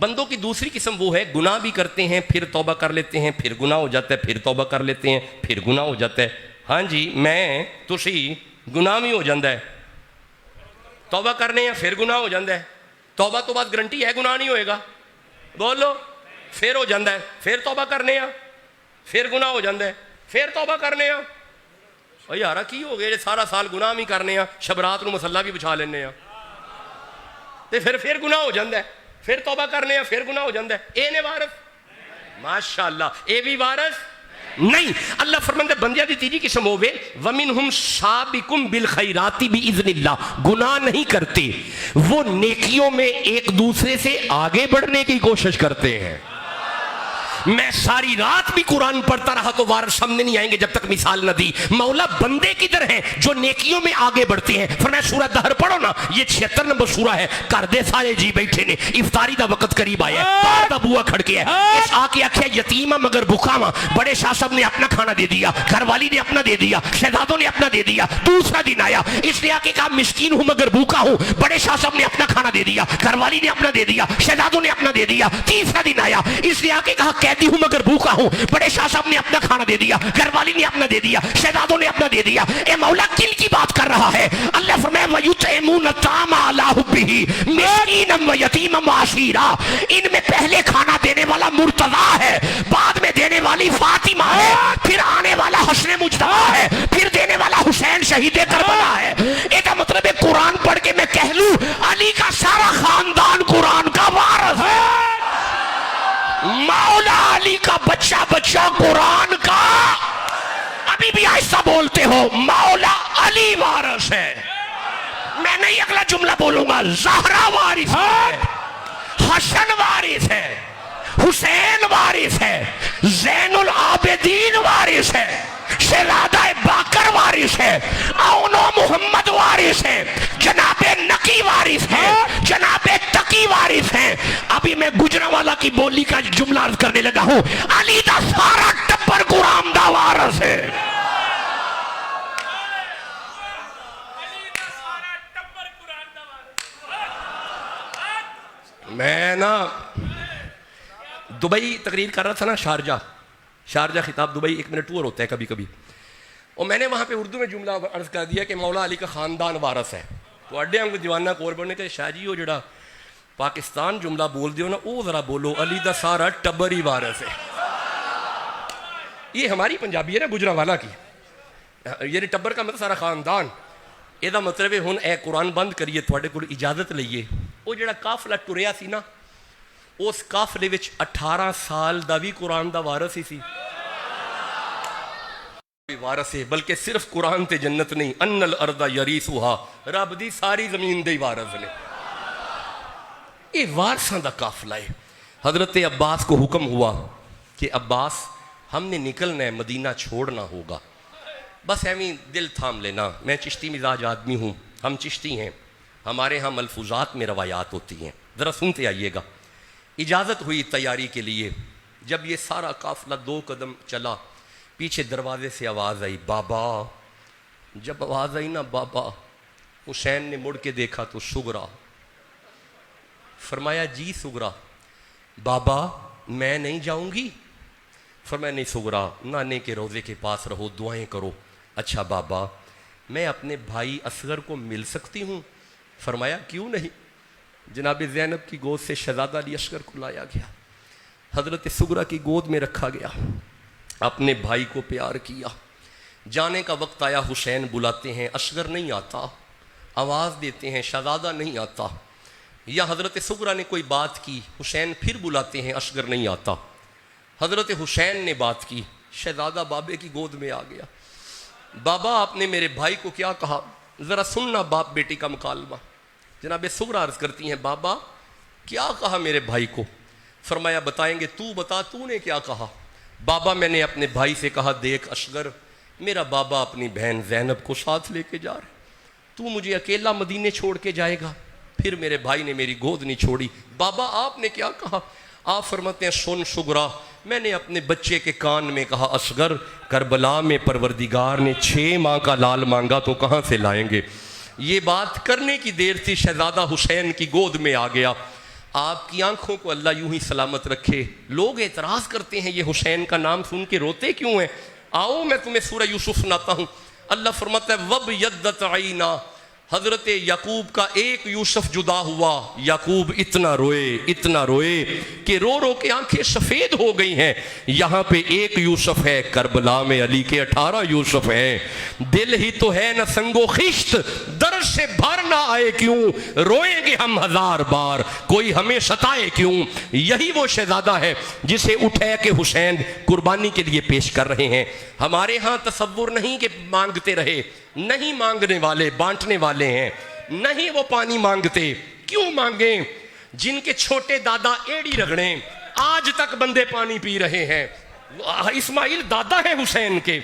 بندوں کی دوسری قسم وہ ہے گناہ بھی کرتے ہیں پھر توبہ کر لیتے ہیں، پھر گناہ ہو جاتا ہے، پھر توبہ کر لیتے ہیں، پھر گناہ ہو جاتا ہے۔ ہاں جی میں تسی گناہ بھی ہو جاندہ ہے، توبہ کرنے ہیں پھر گناہ ہو جاندہ ہے، توبہ تو بعد گرنٹی ہے گناہ نہیں ہوئے گا، بولو، پھر ہو جاندہ ہے، پھر توبہ کرنے ہیں پھر گناہ ہو جاندہ ہے، پھر توبہ کرنے ہیں۔ اور یارہ کی ہو گئے سارا سال گناہ بھی کرنے ہیں، شبرات نو مسلح بھی بچھا لینے ہیں، پھر گناہ ہو جاندہ ہے، پھر توبہ کرنے ہیں پھر گناہ ہو جاندہ ہے۔ اے نے وارث؟ ماشاءاللہ اے بھی وارث نہیں۔ اللہ فرماتا ہے بندیاں دی تیجی قسم ہوئے وَمِنْهُمْ سَابِقٌ بِالْخَيْرَاتِ بِإِذْنِ اللَّهِ، گناہ نہیں کرتے، وہ نیکیوں میں ایک دوسرے سے آگے بڑھنے کی کوشش کرتے ہیں۔ میں ساری رات بھی قرآن پڑھتا رہا تو وارث سامنے نہیں آئیں گے جب تک مثال نہ دی۔ مولا بندے کدھر ہیں جو نیکیوں میں آگے بڑھتے ہیں؟ فرمایا سورہ دہر پڑھو نا، یہ 76 نمبر سورہ ہے۔ کر دے سارے جی بیٹھے نے، افطاری دا وقت قریب آیا ہے، باہر دا بوا کھڑ کے ہے، اس آ کے آکھیا یتیمہ مگر بھوکا ماں، بڑے شاہ صاحب نے اپنا کھانا دے دیا، گھر والی نے اپنا دے دیا، شہزادوں نے اپنا دے دیا۔ دوسرا دن آیا، اس نے آ کے کہا مسکین ہوں مگر بھوکا ہوں، بڑے شاہ صاحب نے اپنا کھانا دے دیا، گھر والی نے اپنا دے دیا، شہزادوں نے اپنا دے دیا۔ تیسرا دن آیا، اس نے آ کے کہا قیدی ہوں مگر بھوکا ہوں، بڑے شاہ صاحب نے اپنا کھانا دے دیا، گھر والی نے اپنا دے دیا، شہزادوں نے اپنا دے دیا۔ اے مولا کل کی بات کر رہا ہے؟ اللہ فرمائے وَيُطْعِمُونَ الطَّعَامَ عَلَىٰ حُبِّهِ مِسْكِينًا وَيَتِيمًا وَأَسِيرًا، ان میں پہلے کھانا دینے والا مرتضیٰ ہے، بعد میں دینے والی فاطمہ ہے، پھر آنے والا حسن مجتبیٰ ہے، پھر دینے والا حسین شہید کربلا ہے۔ ایک مطلب ہے قرآن پڑھ کے میں کہہ لوں علی کا سارا خاندان قرآن کا وارث ہے، مولا علی کا بچہ بچہ قرآن کا، ابھی بھی ایسا بولتے ہو مولا علی وارث ہے۔ میں نہیں اگلا جملہ بولوں گا، زہرا وارث ہے، حسن وارث ہے، حسین وارث ہے، زین العابدین وارث ہے، شہزادہ باقر وارث ہے، اونو محمد وارث ہے، جناب نقی وارث ہے، جناب تقی وارث ہے۔ ابھی میں گجرانوالہ کی بولی کا جملہ عرض کرنے لگا ہوں، علی دا سارا ٹبر قرآن دا وارث ہے۔ میں نا دبئی تقریر کر رہا تھا نا، شارجہ خطاب دبئی، ایک منٹ ٹور ہوتا ہے کبھی کبھی، اور میں نے وہاں پہ اردو میں جملہ عرض کر دیا کہ مولا علی کا خاندان وارث ہے، تو اڈے ہم کو جوانہ کور بڑھنے کے شاہ جی وہ جڑا پاکستان جملہ بول دیو نا وہ ذرا بولو، علی دا سارا ٹبر ہی وارث ہے۔ یہ ہماری پنجابی ہے نا گجرانوالہ کی، یہ ٹبر کا مطلب سارا خاندان۔ یہ مطلب ہے ہن اے قرآن بند کریے، تھوڑے کو اجازت لئیے۔ وہ جڑا قافلہ ٹریا سی نا، اس قافلے وچ 18 سال دا بھی قرآن دا وارث ہی سی، وارث ہے، بلکہ صرف قرآن تے جنت نہیں، ان الارض یریثھا، رب دی ساری زمین دے وارث نے۔ یہ وارثاں دا قافلہ ہے۔ حضرت عباس کو حکم ہوا کہ عباس ہم نے نکلنا ہے، مدینہ چھوڑنا ہوگا، بس ایویں دل تھام لینا، میں چشتی مزاج آدمی ہوں، ہم چشتی ہیں، ہمارے ہاں ملفوظات میں روایات ہوتی ہیں، ذرا سنتے آئیے گا۔ اجازت ہوئی تیاری کے لیے، جب یہ سارا قافلہ 2 قدم چلا، پیچھے دروازے سے آواز آئی بابا۔ جب آواز آئی نا بابا، حسین نے مڑ کے دیکھا تو سغرا۔ فرمایا جی سغرا، بابا میں نہیں جاؤں گی؟ فرمایا نہیں سغرا، نانے کے روضے کے پاس رہو، دعائیں کرو۔ اچھا بابا میں اپنے بھائی اصغر کو مل سکتی ہوں؟ فرمایا کیوں نہیں۔ جناب زینب کی گود سے شہزادہ علی اصغر کو لایا گیا، حضرت سغرا کی گود میں رکھا گیا، اپنے بھائی کو پیار کیا۔ جانے کا وقت آیا، حسین بلاتے ہیں، اصغر نہیں آتا، آواز دیتے ہیں، شہزادہ نہیں آتا۔ یا حضرت سغرا نے کوئی بات کی، حسین پھر بلاتے ہیں، اصغر نہیں آتا۔ حضرت حسین نے بات کی، شہزادہ بابے کی گود میں آ گیا۔ بابا آپ نے میرے بھائی کو کیا کہا؟ ذرا سننا باپ بیٹی کا مکالمہ۔ جناب سغرا عرض کرتی ہیں، بابا کیا کہا میرے بھائی کو؟ فرمایا بتائیں گے، تو بتا تو نے کیا کہا؟ بابا میں نے اپنے بھائی سے کہا، دیکھ اصغر، میرا بابا اپنی بہن زینب کو ساتھ لے کے جا رہے، تو مجھے اکیلا مدینے چھوڑ کے جائے گا؟ پھر میرے بھائی نے میری گود نہیں چھوڑی۔ بابا آپ نے کیا کہا؟ آپ فرماتے ہیں، سن سغرا، میں نے اپنے بچے کے کان میں کہا، اصغر کربلا میں پروردگار نے 6 ماہ کا لال مانگا تو کہاں سے لائیں گے؟ یہ بات کرنے کی دیر تھی، شہزادہ حسین کی گود میں آ گیا۔ آپ کی آنکھوں کو اللہ یوں ہی سلامت رکھے۔ لوگ اعتراض کرتے ہیں، یہ حسین کا نام سن کے روتے کیوں ہیں؟ آؤ میں تمہیں سورہ یوسف سناتا ہوں۔ اللہ فرماتا ہے، وَبْيَضَّتْ عَيْنَا، حضرت یعقوب کا ایک یوسف جدا ہوا، یعقوب اتنا روئے کہ رو رو کے آنکھیں سفید ہو گئی ہیں۔ یہاں پہ ایک یوسف ہے، کربلا میں علی کے 18 یوسف ہیں۔ دل ہی تو ہے نہ سنگ و خشت، درد سے بھر نہ آئے کیوں؟ روئیں گے ہم 1000 بار، کوئی ہمیں ستائے کیوں؟ یہی وہ شہزادہ ہے جسے اٹھے کہ حسین قربانی کے لیے پیش کر رہے ہیں۔ ہمارے ہاں تصور نہیں کہ مانگتے رہے، نہیں مانگنے والے بانٹنے والے ہیں۔ نہیں وہ پانی مانگتے، کیوں مانگیں؟ جن کے چھوٹے دادا ایڑی رگڑیں، آج تک بندے پانی پی رہے ہیں۔ اسماعیل دادا ہے حسین کے،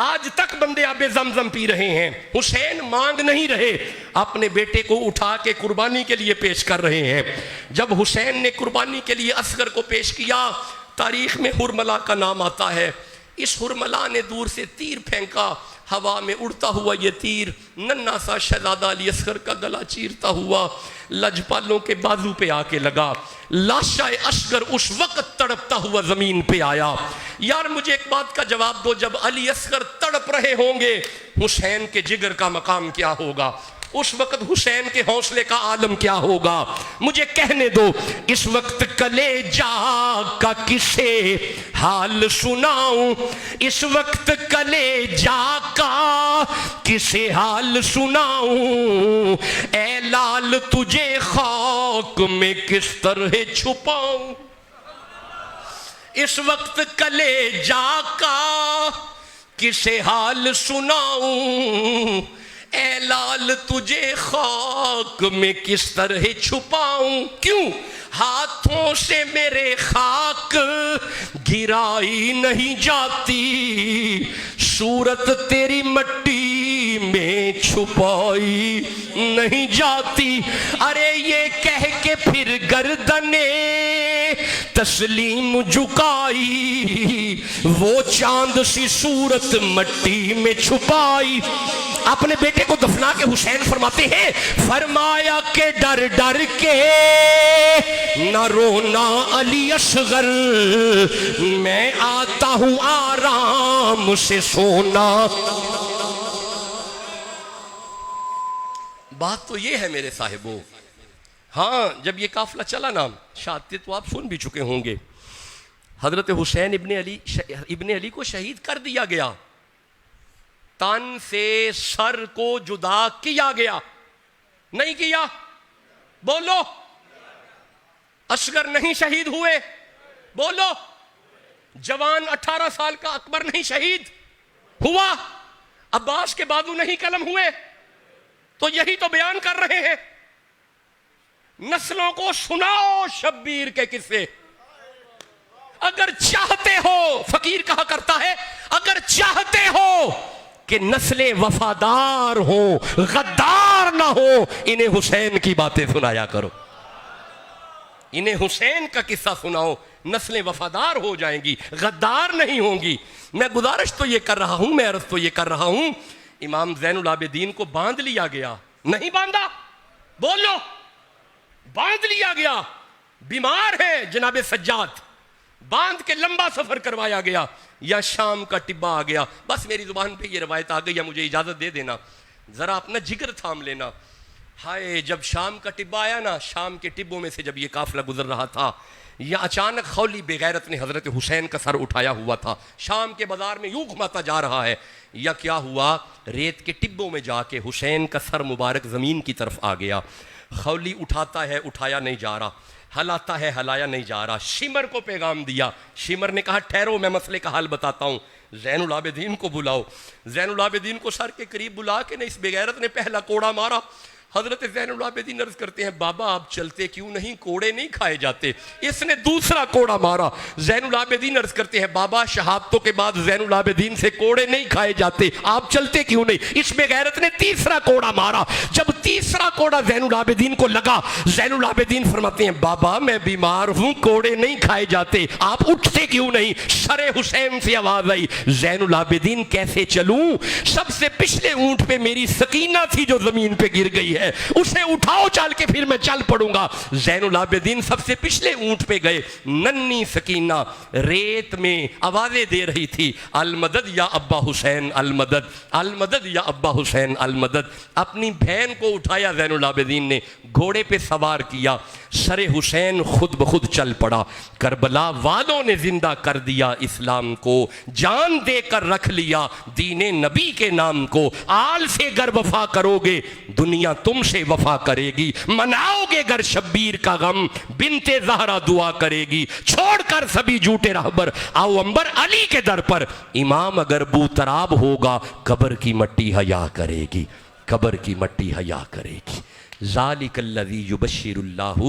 آج تک بندے آب زمزم پی رہے ہیں۔ حسین مانگ نہیں رہے، اپنے بیٹے کو اٹھا کے قربانی کے لیے پیش کر رہے ہیں۔ جب حسین نے قربانی کے لیے اصغر کو پیش کیا، تاریخ میں ہرملا کا نام آتا ہے۔ اس ہرملا نے دور سے تیر پھینکا، ہوا میں اڑتا ہوا یہ تیر ننھا سا شہزادہ علی اصغر کا گلا چیرتا ہوا لجپالوں کے بازو پہ آ کے لگا۔ لاشا اصغر اس وقت تڑپتا ہوا زمین پہ آیا۔ یار مجھے ایک بات کا جواب دو، جب علی اصغر تڑپ رہے ہوں گے، حسین کے جگر کا مقام کیا ہوگا؟ اس وقت حسین کے حوصلے کا عالم کیا ہوگا؟ مجھے کہنے دو، اس وقت کلیجا کا کسے حال سناؤں؟ اس وقت کلیجا کا کسے حال سناؤں؟ اے لال تجھے خاک میں کس طرح چھپاؤں؟ اس وقت کلیجا کا کسے حال سناؤں؟ اے لال تجھے خاک میں کس طرح چھپاؤں؟ کیوں ہاتھوں سے میرے خاک گرائی نہیں جاتی، صورت تیری مٹی میں چھپائی نہیں جاتی۔ ارے یہ کہہ کے پھر گردنے تسلیم جھکائی، وہ چاند سی صورت مٹی میں چھپائی۔ اپنے بیٹے کو دفنا کے حسین فرماتے ہیں، فرمایا کہ ڈر ڈر کے نہ رونا علی اصغر، میں آتا ہوں آرام سے سونا۔ بات تو یہ ہے میرے صاحبوں۔ ہاں جب یہ قافلہ چلا نا، شہادتیں تو آپ سن بھی چکے ہوں گے، حضرت حسین ابن علی کو شہید کر دیا گیا، تن سے سر کو جدا کیا گیا، نہیں کیا؟ بولو۔ اصغر نہیں شہید ہوئے؟ بولو۔ جوان 18 سال کا اکبر نہیں شہید ہوا؟ عباس کے بازو نہیں قلم ہوئے؟ تو یہی تو بیان کر رہے ہیں۔ نسلوں کو سناؤ شبیر کے قصے، اگر چاہتے ہو، فقیر کہا کرتا ہے، اگر چاہتے ہو کہ نسلیں وفادار ہوں، غدار نہ ہو، انہیں حسین کی باتیں سنایا کرو، انہیں حسین کا قصہ سناؤ، نسلیں وفادار ہو جائیں گی، غدار نہیں ہوں گی۔ میں گزارش تو یہ کر رہا ہوں، میں عرض تو یہ کر رہا ہوں، امام زین العابدین کو باندھ لیا گیا، نہیں باندھا؟ بولو۔ باندھ لیا گیا، بیمار ہے جناب سجاد، باندھ کے لمبا سفر کروایا گیا، یا شام کا ٹبا آ گیا۔ بس میری زبان پہ یہ روایت آ گئی، یا مجھے اجازت دے دینا، ذرا اپنا جگر تھام لینا۔ ہائے جب شام کا ٹبا آیا نا، شام کے ٹبوں میں سے جب یہ قافلہ گزر رہا تھا، یا اچانک خولی بے غیرت نے حضرت حسین کا سر اٹھایا ہوا تھا، شام کے بازار میں یوں گھماتا جا رہا ہے، یا کیا ہوا ریت کے ٹبوں میں جا کے حسین کا سر مبارک زمین کی طرف آ گیا، خولی اٹھاتا ہے اٹھایا نہیں جا رہا، ہلاتا ہے ہلایا نہیں جا رہا، شمر کو پیغام دیا، شمر نے کہا ٹھہرو میں مسئلے کا حل بتاتا ہوں، زین العابدین کو بلاؤ، زین العابدین کو سر کے قریب بلا کے اس بے غیرت نے پہلا کوڑا مارا۔ حضرت زین العابدین عرض کرتے ہیں بابا آپ چلتے کیوں نہیں، کوڑے نہیں کھائے جاتے؟ اس نے دوسرا کوڑا مارا، زین العابدین عرض کرتے ہیں بابا شہادتوں کے بعد زین العابدین سے کوڑے نہیں کھائے جاتے، آپ چلتے کیوں نہیں؟ اس بے غیرت نے تیسرا کوڑا مارا، جب تیسرا کوڑا زین العابدین کو لگا، زین العابدین فرماتے ہیں بابا میں بیمار ہوں، کوڑے نہیں کھائے جاتے، آپ اٹھتے کیوں نہیں؟ شرع حسین سے آواز آئی، زین العابدین کیسے چلوں؟ سب سے پچھلے اونٹ پہ میری سکینہ تھی جو زمین پہ گر گئی ہے، اسے اٹھاؤ چل کے پھر میں چل پڑوں گا۔ زین العابدین سب سے پچھلے اونٹ پہ گئے، ننھی سکینہ ریت میں آوازیں دے رہی تھی، المدد یا ابا حسین المدد، المدد یا ابا حسین المدد۔ اپنی بہن کو اٹھایا زین العابدین نے، گھوڑے پہ سوار کیا، سر حسین خود بخود چل پڑا، کربلا والوں نے زندہ کر دیا اسلام کو، جان دے کر رکھ لیا دین نبی کے نام کو، آل سے گر وفا کرو گے دنیا تم سے وفا کرے گی، مناؤ گے گر شبیر کا غم بنت زہرا دعا کرے گی، چھوڑ کر سبھی جھوٹے رہبر آؤ انبر علی کے در پر، امام اگر بوتراب ہوگا قبر کی مٹی حیا کرے گی، قبر کی مٹی حیا کرے گی۔ ذالک الذی یبشر اللہ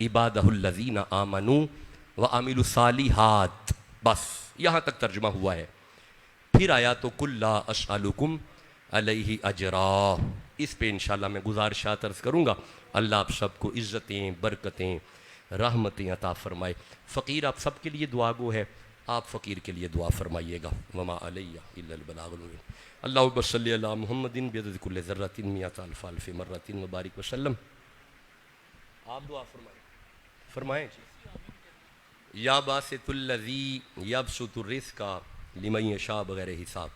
عبادہ الذین آمنوا وعملوا الصالحات۔ بس یہاں تک ترجمہ ہوا ہے۔ پھر آیا تو کل لا اسألکم علیہ اجرا، اس پہ انشاءاللہ میں گزارشات عرض کروں گا۔ اللہ آپ سب کو عزتیں برکتیں رحمتیں عطا فرمائے۔ فقیر آپ سب کے لیے دعا گو ہے، آپ فقیر کے لیے دعا فرمائیے گا۔ وما علیہ الا البلاغ المبین۔ اللہم صلی علی محمد بعدد کل ذرۃ مئۃ الف الف مرۃ وبارک وسلم۔ آپ دعا فرمائیں جی۔ یا باسط الذی یبسط الرزق لمن یشاء بغیر حساب،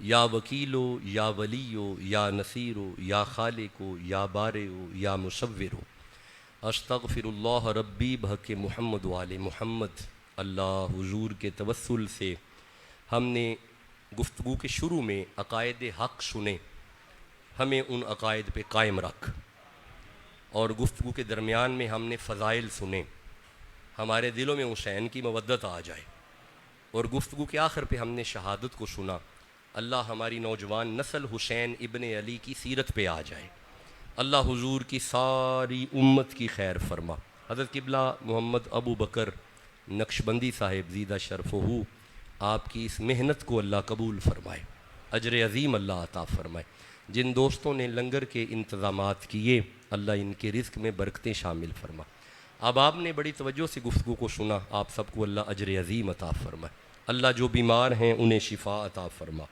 یا وکیلو یا ولیو یا نصیرو یا خالقو یا بارئو یا مصورو، استغفر اللہ ربی بحق محمد وآل محمد۔ اللہ حضور کے توسل سے ہم نے گفتگو کے شروع میں عقائد حق سنے، ہمیں ان عقائد پہ قائم رکھ، اور گفتگو کے درمیان میں ہم نے فضائل سنے، ہمارے دلوں میں حسین کی مودت آ جائے، اور گفتگو کے آخر پہ ہم نے شہادت کو سنا۔ اللہ ہماری نوجوان نسل حسین ابن علی کی سیرت پہ آ جائے، اللہ حضور کی ساری امت کی خیر فرما۔ حضرت قبلہ محمد ابو بکر نقشبندی صاحب زیدہ شرف ہو، آپ کی اس محنت کو اللہ قبول فرمائے، اجر عظیم اللہ عطا فرمائے۔ جن دوستوں نے لنگر کے انتظامات کیے، اللہ ان کے رزق میں برکتیں شامل فرما۔ اب آپ نے بڑی توجہ سے گفتگو کو سنا، آپ سب کو اللہ اجر عظیم عطا فرمائے۔ اللہ جو بیمار ہیں انہیں شفا عطا فرما،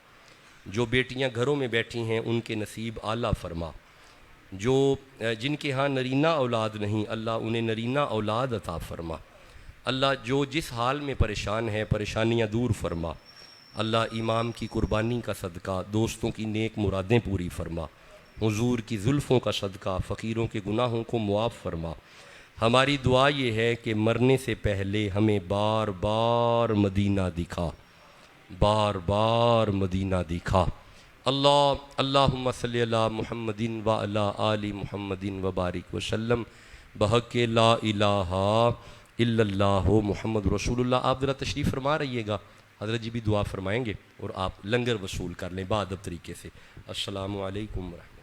جو بیٹیاں گھروں میں بیٹھی ہیں ان کے نصیب اعلیٰ فرما، جن کے ہاں نرینہ اولاد نہیں اللہ انہیں نرینہ اولاد عطا فرما۔ اللہ جو جس حال میں پریشان ہے پریشانیاں دور فرما۔ اللہ امام کی قربانی کا صدقہ دوستوں کی نیک مرادیں پوری فرما، حضور کی زلفوں کا صدقہ فقیروں کے گناہوں کو معاف فرما۔ ہماری دعا یہ ہے کہ مرنے سے پہلے ہمیں بار بار مدینہ دکھا، بار بار مدینہ دکھا۔ اللہم صلی علی محمد وعلی آل محمد وبارک وسلم بحق لا الہ الا اللہ محمد رسول اللہ۔ آپ ذرا تشریف فرما رہیے گا، حضرت جی بھی دعا فرمائیں گے اور آپ لنگر وصول کر لیں بادب طریقے سے۔ السلام علیکم ورحمۃ اللہ۔